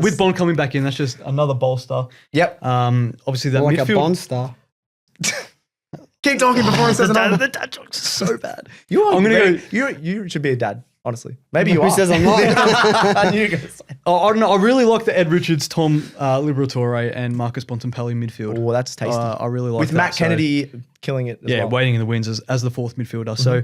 with Bont coming back in, that's just another bolster. Yep. Obviously that Like a midfield. Bond star. Keep talking before he says the another. dad jokes are so bad. I'm gonna You should be a dad, honestly. Maybe you Who are. says I'm not? I knew you were gonna say. I don't know. I really like the Ed Richards, Tom Liberatore, and Marcus Bontempelli midfield. Oh, that's tasty. I really like With that. Matt So, Kennedy killing it as well. waiting in the wings as the fourth midfielder. So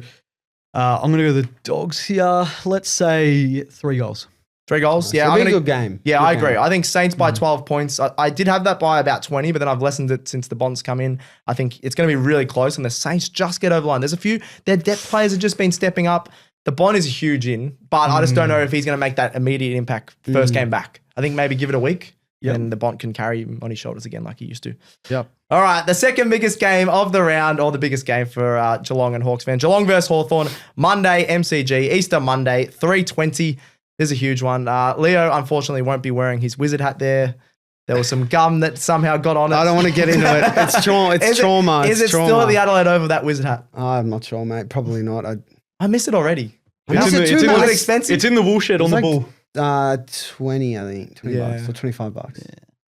I'm going to go the Dogs here. Let's say 3 goals. 3 goals. Yeah, It'll be I'm a gonna, good game. Yeah, Good I game. agree. I think Saints by 12 points. I did have that by about 20, but then I've lessened it since the Bonds come in. I think it's going to be really close, and the Saints just get over the line. There's a few, their depth players have just been stepping up. The Bond is a huge in, but I just don't know if he's going to make that immediate impact first game back. I think maybe give it a week, and the Bond can carry him on his shoulders again like he used to. Yep. All right, the second biggest game of the round, or the biggest game for Geelong and Hawks fans. Geelong versus Hawthorn, Monday, MCG, Easter Monday, 3:20. There's a huge one. Leo, unfortunately, won't be wearing his wizard hat there. There was some gum that somehow got on it. I don't want to get into it. It's trauma. It's trauma. Is it trauma. still at the Adelaide Oval, that wizard hat? I'm not sure, mate. Probably not. I missed it already. It's in the- it's in Was the- it expensive? It's in the wool shed on the bull. 20, I think. 20 Yeah. bucks or $25.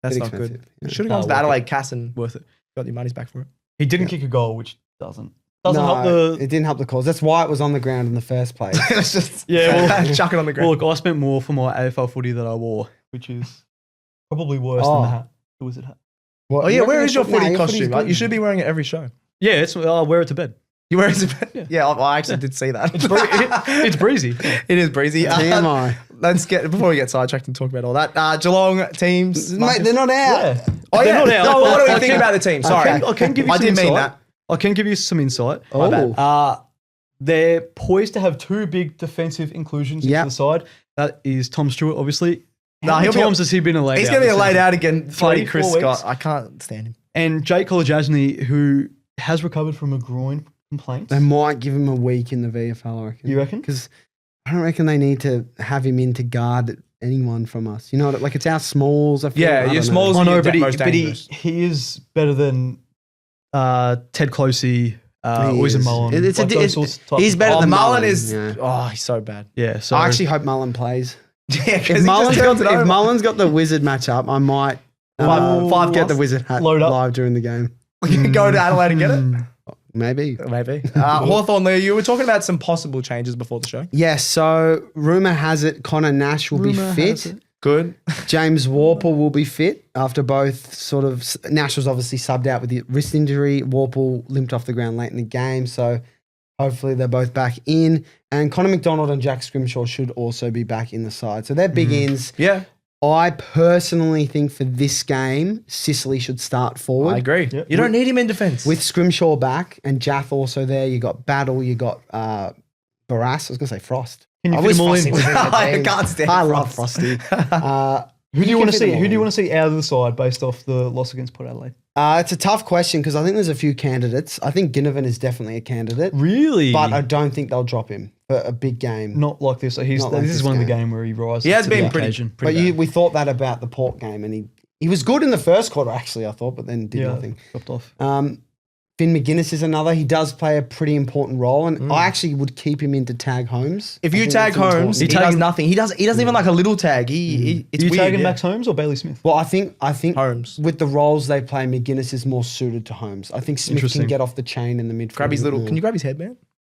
That's Bit not expensive. good. Yeah. Should have gone to the worth it. Adelaide Cass and Worth it. got your money's back for it. He didn't kick a goal, which doesn't No, help the. it didn't help the cause. That's why it was on the ground in the first place. Let's just Yeah, chuck it on the Well, ground. look, I spent more for my AFL footy that I wore, which is probably worse than the hat. The wizard hat. Oh yeah, where is your footy costume? You should be wearing it every show. Yeah, I'll wear it to bed. You wear it? Yeah, I actually did see that. It's breezy. It is breezy. TMI. Let's get before we get sidetracked and talk about all that. Geelong teams, Mate, they're not out. Oh They're yeah. not out, No, but what do we I think can- about the team? Sorry, I can give you I some didn't mean insight. that. I can give you some insight. Oh. bad. They're poised to have 2 big defensive inclusions Yep. into the side. That is Tom Stewart, obviously. No, How he'll many be- times has he been a laid He's out going to be this laid season? out again. Bloody 3-4 Chris weeks. Scott. I can't stand him. And Jake Kolajasny, who has recovered from a groin complaint. They might give him a week in the VFL, I reckon. You reckon? Because I don't reckon they need to have him in to guard anyone from us. You know, like it's our smalls. I feel. Yeah, I your don't know. smalls- I know, He's but most dangerous. he is better than Ted Closey, Oisin is. Mullen. It's a like di- those it's- sorts of types he's of better players. than Mullen Mullen, is. yeah. Oh, he's so bad. Yeah, so I actually hope Mullen plays. Yeah, If Mullen's got the wizard matchup, I might Five get the plus. wizard hat Load up. live during the game. go to Adelaide and get it. Maybe. Maybe. Hawthorn, Leo, you were talking about some possible changes before the show. Yes, so rumour has it Connor Nash will be fit. Good. James Warple will be fit after both sort of Nash was obviously subbed out with the wrist injury. Warple limped off the ground late in the game, so Hopefully they're both back in. And Connor McDonald and Jack Scrimshaw should also be back in the side. So they're big ins. Yeah. I personally think for this game, Sicily should start forward. I agree. Yep. You don't need him in defence. With Scrimshaw back and Jaff also there, you got Battle, you got Barras. I was going to say Frost. Can you fit them all in? I can't stand I love Frosty. Who do you want to see? Who do you want to see out of the side based off the loss against Port Adelaide? It's a tough question because I think there's a few candidates. I think Ginnivan is definitely a candidate. Really? But I don't think they'll drop him for a big game. Not like this. This is one of the game where he rises. He has to been the pretty occasion. But we thought that about the Port game, and he was good in the first quarter, actually, I thought, but then did nothing. Dropped off. Finn McGuinness is another. He does play a pretty important role, and I actually would keep him into tag Holmes. If you tag Holmes, he does nothing. He doesn't even like a little tag. It's Are you weird, tagging Max Holmes or Bailey Smith? Well, I think Holmes. with the roles they play, McGuinness is more suited to Holmes. I think Smith can get off the chain in the midfield. Grab his little. Can you grab his headband?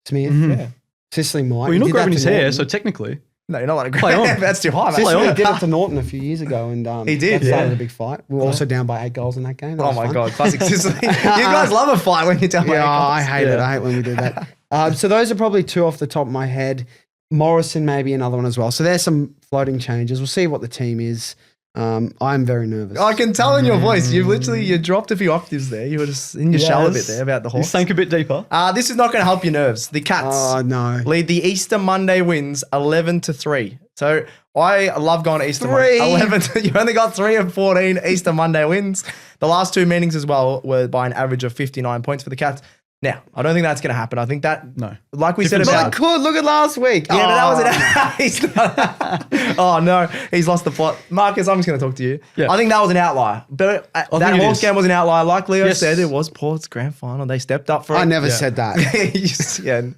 Smith? Yeah. Sicily might. Well, you're not grabbing his hair, so technically. No, you're not like to grab him. That's too high, man. Sicily did it to Norton a few years ago, and he did. That started a big fight. We were also down by 8 goals in that game. That Oh was my fun. God, classic Sicily. You guys love a fight when you're down by 8 goals. I hate it. I hate when we do that. So those are probably two off the top of my head. Morrison maybe another one as well. So there's some floating changes. We'll see what the team is. I'm very nervous. I can tell in your voice. You dropped a few octaves there. You were just in your shell a bit there about the Hawks. You sank a bit deeper. This is not going to help your nerves. The Cats lead the Easter Monday wins 11-3. So I love going to Easter Monday. 11. You only got 3 of 14 Easter Monday wins. The last 2 meetings as well were by an average of 59 points for the Cats. Now, I don't think that's going to happen. I think that, like we said about... But it could. Look at last week. Yeah, but that was an Oh, no. He's lost the plot. Marcus, I'm just going to talk to you. Yeah. I think that was an outlier. But that Hawks game was an outlier. Like Leo said, it was Port's grand final. They stepped up for it. I never said that.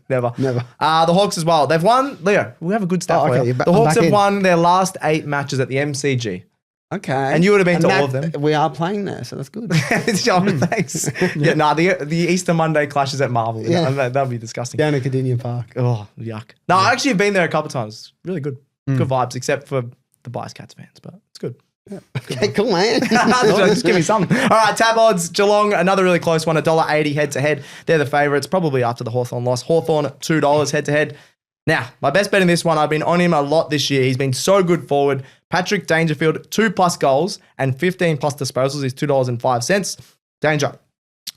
Never. Never. The Hawks as well. They've won... Leo, we have a good stat for you. The Hawks have won their last 8 matches at the MCG. Okay. And you would have been to all of them. We are playing there, so that's good. Thanks. The Easter Monday clashes at Marvel. Yeah. That'd be disgusting. Down at Cardinia Park. Oh, yuck. No, I actually have been there a couple of times. Really good. Good vibes, except for the biased Cats fans, but it's good. Okay, cool, man. Just give me something. All right, tab odds. Geelong, another really close one, $1.80 head-to-head. They're the favourites, probably after the Hawthorn loss. Hawthorn, $2 head-to-head. Now, my best bet in this one, I've been on him a lot this year. He's been so good forward. Patrick Dangerfield, 2+ goals and 15+ disposals is $2.05. Danger.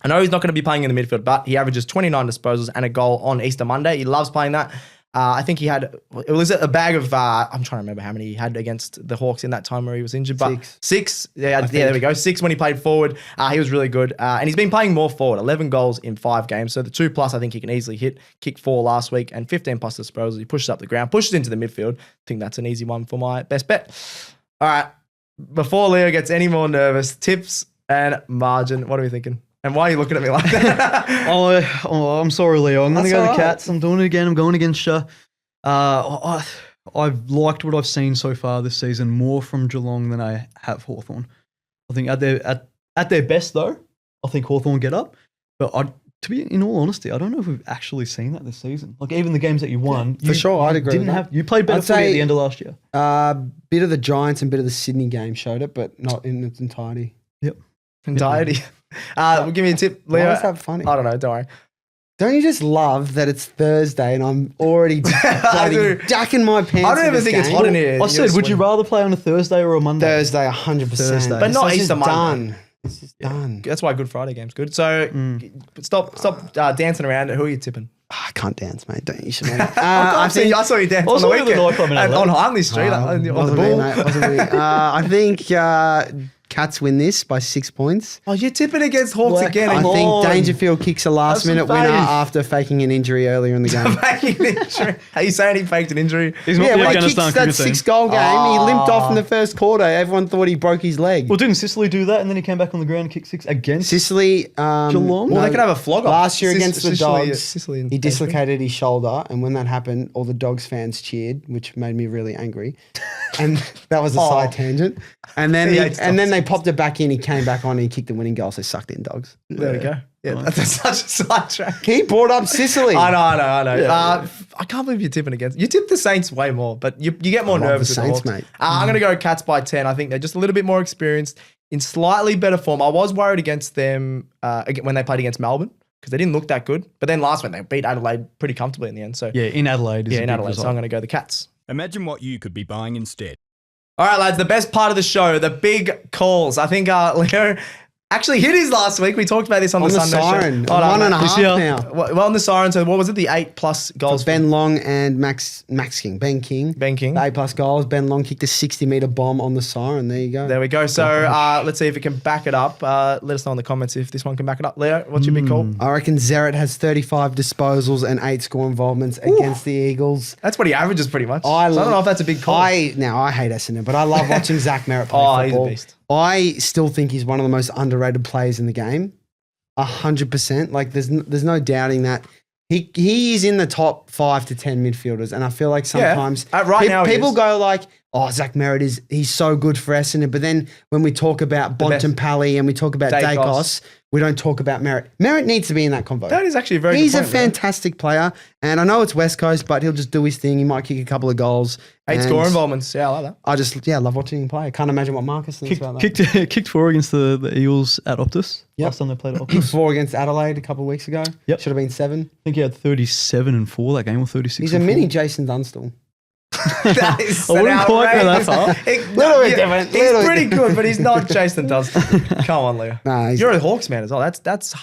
I know he's not going to be playing in the midfield, but he averages 29 disposals and a goal on Easter Monday. He loves playing that. I think he had, it was a bag of, I'm trying to remember how many he had against the Hawks in that time where he was injured. But 6. Yeah, there we go. 6 when he played forward. He was really good. And he's been playing more forward, 11 goals in 5 games. So the 2+, I think he can easily hit. Kick 4 last week and 15+ disposals. He pushes up the ground, pushes into the midfield. I think that's an easy one for my best bet. All right. Before Leo gets any more nervous, tips and margin. What are we thinking? And why are you looking at me like that? I'm sorry, Leo. I'm going to go the Cats. I'm doing it again. I'm going against you. I've liked what I've seen so far this season more from Geelong than I have Hawthorn. I think at their best, though, I think Hawthorn get up. But to be in all honesty, I don't know if we've actually seen that this season. Like even the games that you won, for sure, I'd agree. You played better footy at the end of last year. Bit of the Giants and bit of the Sydney game showed it, but not in its entirety. Yep. Entirety. Give me a tip, Leo. Why is that funny? I don't know. Don't worry. Don't you just love that it's Thursday and I'm already dacking my pants? I don't even think it's hot in here. I said, would you rather play on a Thursday or a Monday? Thursday, 100%. Thursday. But not Easter Monday. Done. This is done. That's why Good Friday game's good. So stop dancing around. Who are you tipping? I can't dance, mate. Don't you should. I saw you dance on the weekend on Hartley Street on the ball. I think Cats win this by 6 points. Oh, you're tipping against Hawks again. I think Dangerfield kicks a last-minute winner after faking an injury earlier in the game. Faking an injury? Are you saying he faked an injury? He's not when he kicks that 6-goal game, he limped off in the first quarter. Everyone thought he broke his leg. Well, didn't Sicily do that and then he came back on the ground and kicked 6 against Sicily? Geelong? Well, they could have a flog-off. Last year against the Dogs, he dislocated his shoulder, and when that happened, all the Dogs fans cheered, which made me really angry. And that was a side tangent. And then they popped it back in. He came back on and he kicked the winning goal, so sucked in, Dogs. There we go. Yeah, that's such a sidetrack. He brought up Sicily. I know. Yeah. I can't believe you're tipping against. You tip the Saints way more, but you get more nervous with the Saints, mate. I'm going to go Cats by 10. I think they're just a little bit more experienced, in slightly better form. I was worried against them when they played against Melbourne, because they didn't look that good. But then last week they beat Adelaide pretty comfortably in the end. So Yeah, in Adelaide. in Adelaide. So I'm going to go the Cats. Imagine what you could be buying instead. All right, lads, the best part of the show, the big calls. I think Leo actually hit his last week. We talked about this on the Sunday siren. show. 1.5 now. Well, on the siren, so what was it? The 8+ goals. For Ben Long and Ben King. Ben King. The 8+ goals. Ben Long kicked a 60-metre bomb on the siren. There you go. There we go. So let's see if it can back it up. Let us know in the comments if this one can back it up. Leo, what's your big call? I reckon Zeret has 35 disposals and 8 score involvements against the Eagles. That's what he averages pretty much. So I don't know if that's a big call. I hate Essendon, but I love watching Zach Merritt play Oh, football. he's a beast. I still think he's one of the most underrated players in the game. 100%. Like there's no doubting that. He is in the top 5 to 10 midfielders, and I feel like sometimes now people go like, "Oh, Zach Merritt he's so good for Essendon," but then when we talk about Bont and Pally and we talk about Dacos, we don't talk about Merritt. Merritt needs to be in that convo. That is actually a very He's good a point, fantastic player, and I know it's West Coast, but he'll just do his thing. He might kick a couple of goals. 8 score involvements. Yeah, I like that. I just love watching him play. I can't imagine what Marcus thinks about that. Kicked 4 against the Eagles at Optus. Yep. Last time they played at Optus. 4 against Adelaide a couple of weeks ago. Yep. Should have been 7. I think he had 37 and 4 that game, or 36. He's a and 4. mini Jason Dunstall. That is I wouldn't quite go that far. Little bit different. He's pretty good, but he's not Jason Dunstan. Come on, Leo. Nah, You're a Hawks man as well. That's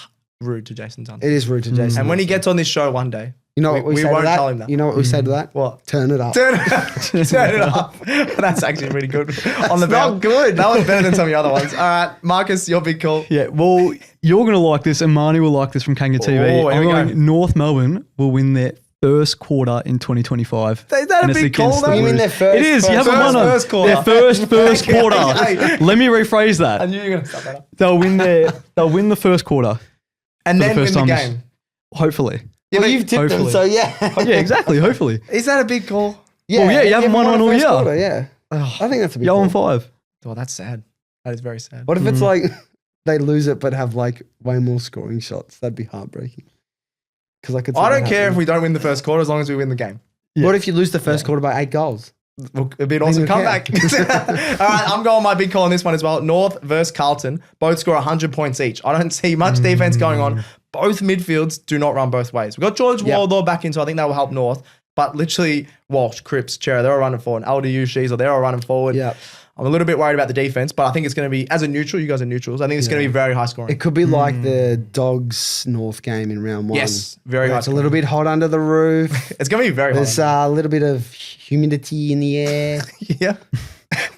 rude to Jason Dunstan. It is rude to Jason. And when he gets on this show one day, you know what we say won't to that? tell him that. You know what we say to that? What? Turn it up. Turn it up. That's actually really good. On the not bell. good. That was better than some of the other ones. All right, Marcus, your big call. Yeah, well, you're going to like this, and Marnie will like this from Kanga TV. Oh, here I'm we going go. North Melbourne will win their first quarter in 2025. Is that and a it's big call, against the though? You mean Blues. their first- It is. You haven't first- won first quarter. their first Okay, quarter. okay. Let me rephrase I that. knew you were going to stop that up. They'll win the first quarter. And for then the win first the time game. Hopefully. Well, you've tipped them, Hopefully. so yeah. Yeah, exactly. Hopefully. Is that a big call? Well, yeah, you haven't won one all first year. quarter, yeah. I think that's a big Yo call. on 5. Oh, that's sad. That is very sad. What if it's like they lose it but have like way more scoring shots? That'd be heartbreaking. Because I could. I don't care if we don't win the first quarter as long as we win the game. Yeah. What if you lose the first quarter by 8 goals? It'd be an awesome who comeback. All right, I'm going my big call on this one as well. North versus Carlton. Both score 100 points each. I don't see much defense going on. Both midfields do not run both ways. We've got George Waldor back in, so I think that will help North. But literally, Walsh, Cripps, Chera, they're all running forward. LDU, Sheasel, they're all running forward. Yeah. I'm a little bit worried about the defense, but I think it's going to be, as a neutral, you guys are neutrals, I think it's going to be very high scoring. It could be like the Dogs North game in round 1. Yes, very where high It's a little bit hot under the roof. It's going to be very There's high. a little bit of humidity in the air. Yeah.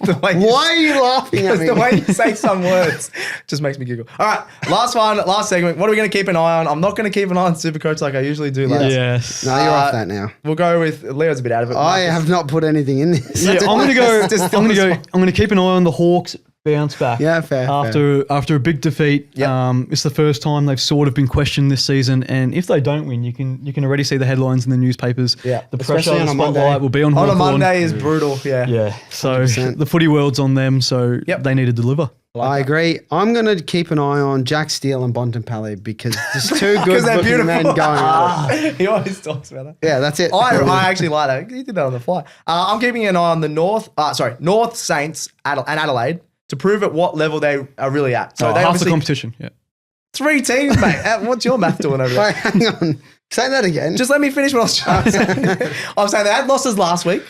The way Why are you laughing at me? the way you say some words just makes me giggle. All right, last segment. What are we going to keep an eye on? I'm not going to keep an eye on Supercoach like I usually do. Lads. Yes. No, you're off that now. We'll go with Leo's a bit out of it. I Marcus. have not put anything in this. Yeah, I'm gonna go. Just I'm on the gonna go. spot. I'm gonna keep an eye on the Hawks bounce back. Yeah, fair. After a big defeat, Yep. it's the first time they've sort of been questioned this season. And if they don't win, you can already see the headlines in the newspapers. Yeah, the pressure, especially the on a Monday. spotlight will be on On a Hawthorn. Monday is brutal. Yeah. Yeah, so 100%. the footy world's on them. So Yep. they need to deliver. I agree. I'm going to keep an eye on Jack Steele and Bont and Pally because there's two good Because they're looking beautiful. men going at it. He always talks about that. Yeah, that's it. I actually like that. You did that on the fly. I'm keeping an eye on the North Saints and Adelaide to prove at what level they are really at. So they half the obviously competition. Yeah. 3 teams, mate. What's your math doing over there? Wait, hang on. Say that again. Just let me finish what I was trying to say. I'm saying they had losses last week.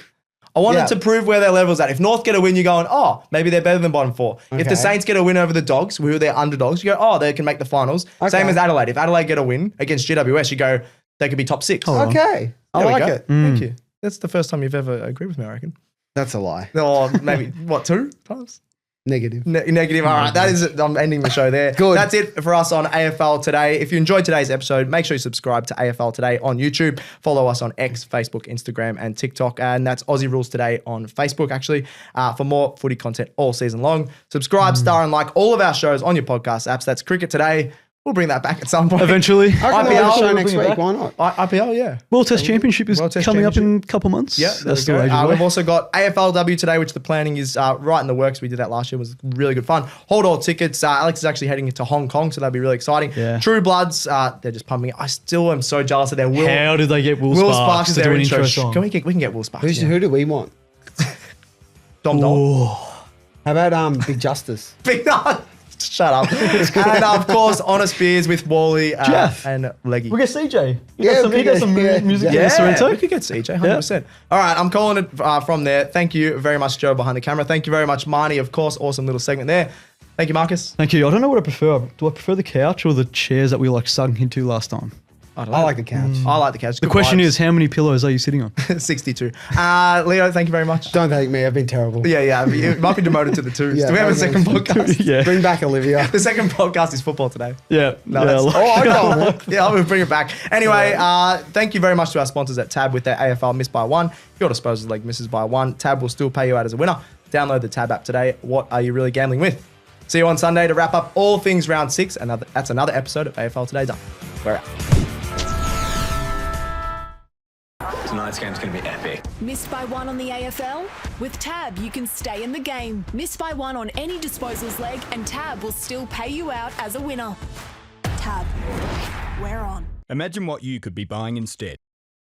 I wanted to prove where their level's at. If North get a win, you're going, oh, maybe they're better than bottom 4. If Okay. the Saints get a win over the Dogs, who are their underdogs, you go, oh, they can make the finals. Okay. Same as Adelaide. If Adelaide get a win against GWS, you go, they could be top 6. Okay. I There we like go. it. Thank you. That's the first time you've ever agreed with me, I reckon. That's a lie. Or maybe, 2 times? Negative. Negative. All right, that is it. I'm ending the show there. Good. That's it for us on AFL Today. If you enjoyed today's episode, make sure you subscribe to AFL Today on YouTube. Follow us on X, Facebook, Instagram, and TikTok. And that's Aussie Rules Today on Facebook, actually, for more footy content all season long. Subscribe, star, and like all of our shows on your podcast apps. That's Cricket Today. We'll bring that back at some point. Eventually. I can have a show we'll next bring it week. back. Why not? IPL, yeah. World Test Championship is World Test coming up in a Championship. couple months. Yeah, That's still ages away. we've also got AFLW today, which the planning is right in the works. We did that last year. It was really good fun. Hold all tickets. Alex is actually heading to Hong Kong, so that'll be really exciting. Yeah. True Bloods, they're just pumping it. I still am so jealous of their Will. How did they get Will Sparks is to their do an intro. intro song? We can get Will Sparks. Who do we want? Dom Dom. Oh, How about Big Justice? Big no, Shut up. And of course, Honest Beers with Wally Jeff. and Leggy. We get CJ. He Yeah, got we get some some music in Yeah, Sorrento. we could get CJ, 100%. All right, I'm calling it from there. Thank you very much, Joe, behind the camera. Thank you very much, Marnie, of course. Awesome little segment there. Thank you, Marcus. Thank you. I don't know what I prefer. Do I prefer the couch or the chairs that we like sunk into last time? I don't know. I like the couch. I like the couch. The question is, how many pillows are you sitting on? 62. Leo, thank you very much. Don't thank me. I've been terrible. Yeah. You might be demoted to the twos. Yeah, Do we have a second don't podcast? Yeah. Bring back Olivia. The second podcast is football today. Yeah. No, that's, I can't. yeah, we'll bring it back. Anyway, thank you very much to our sponsors at Tab with their AFL Missed by One. If your disposal leg misses by one, Tab will still pay you out as a winner. Download the Tab app today. What are you really gambling with? See you on Sunday to wrap up all things round 6. And that's another episode of AFL Today done. We're out. Tonight's game's going to be epic. Missed by one on the AFL? With Tab, you can stay in the game. Missed by one on any disposals leg, and Tab will still pay you out as a winner. Tab, we're on. Imagine what you could be buying instead.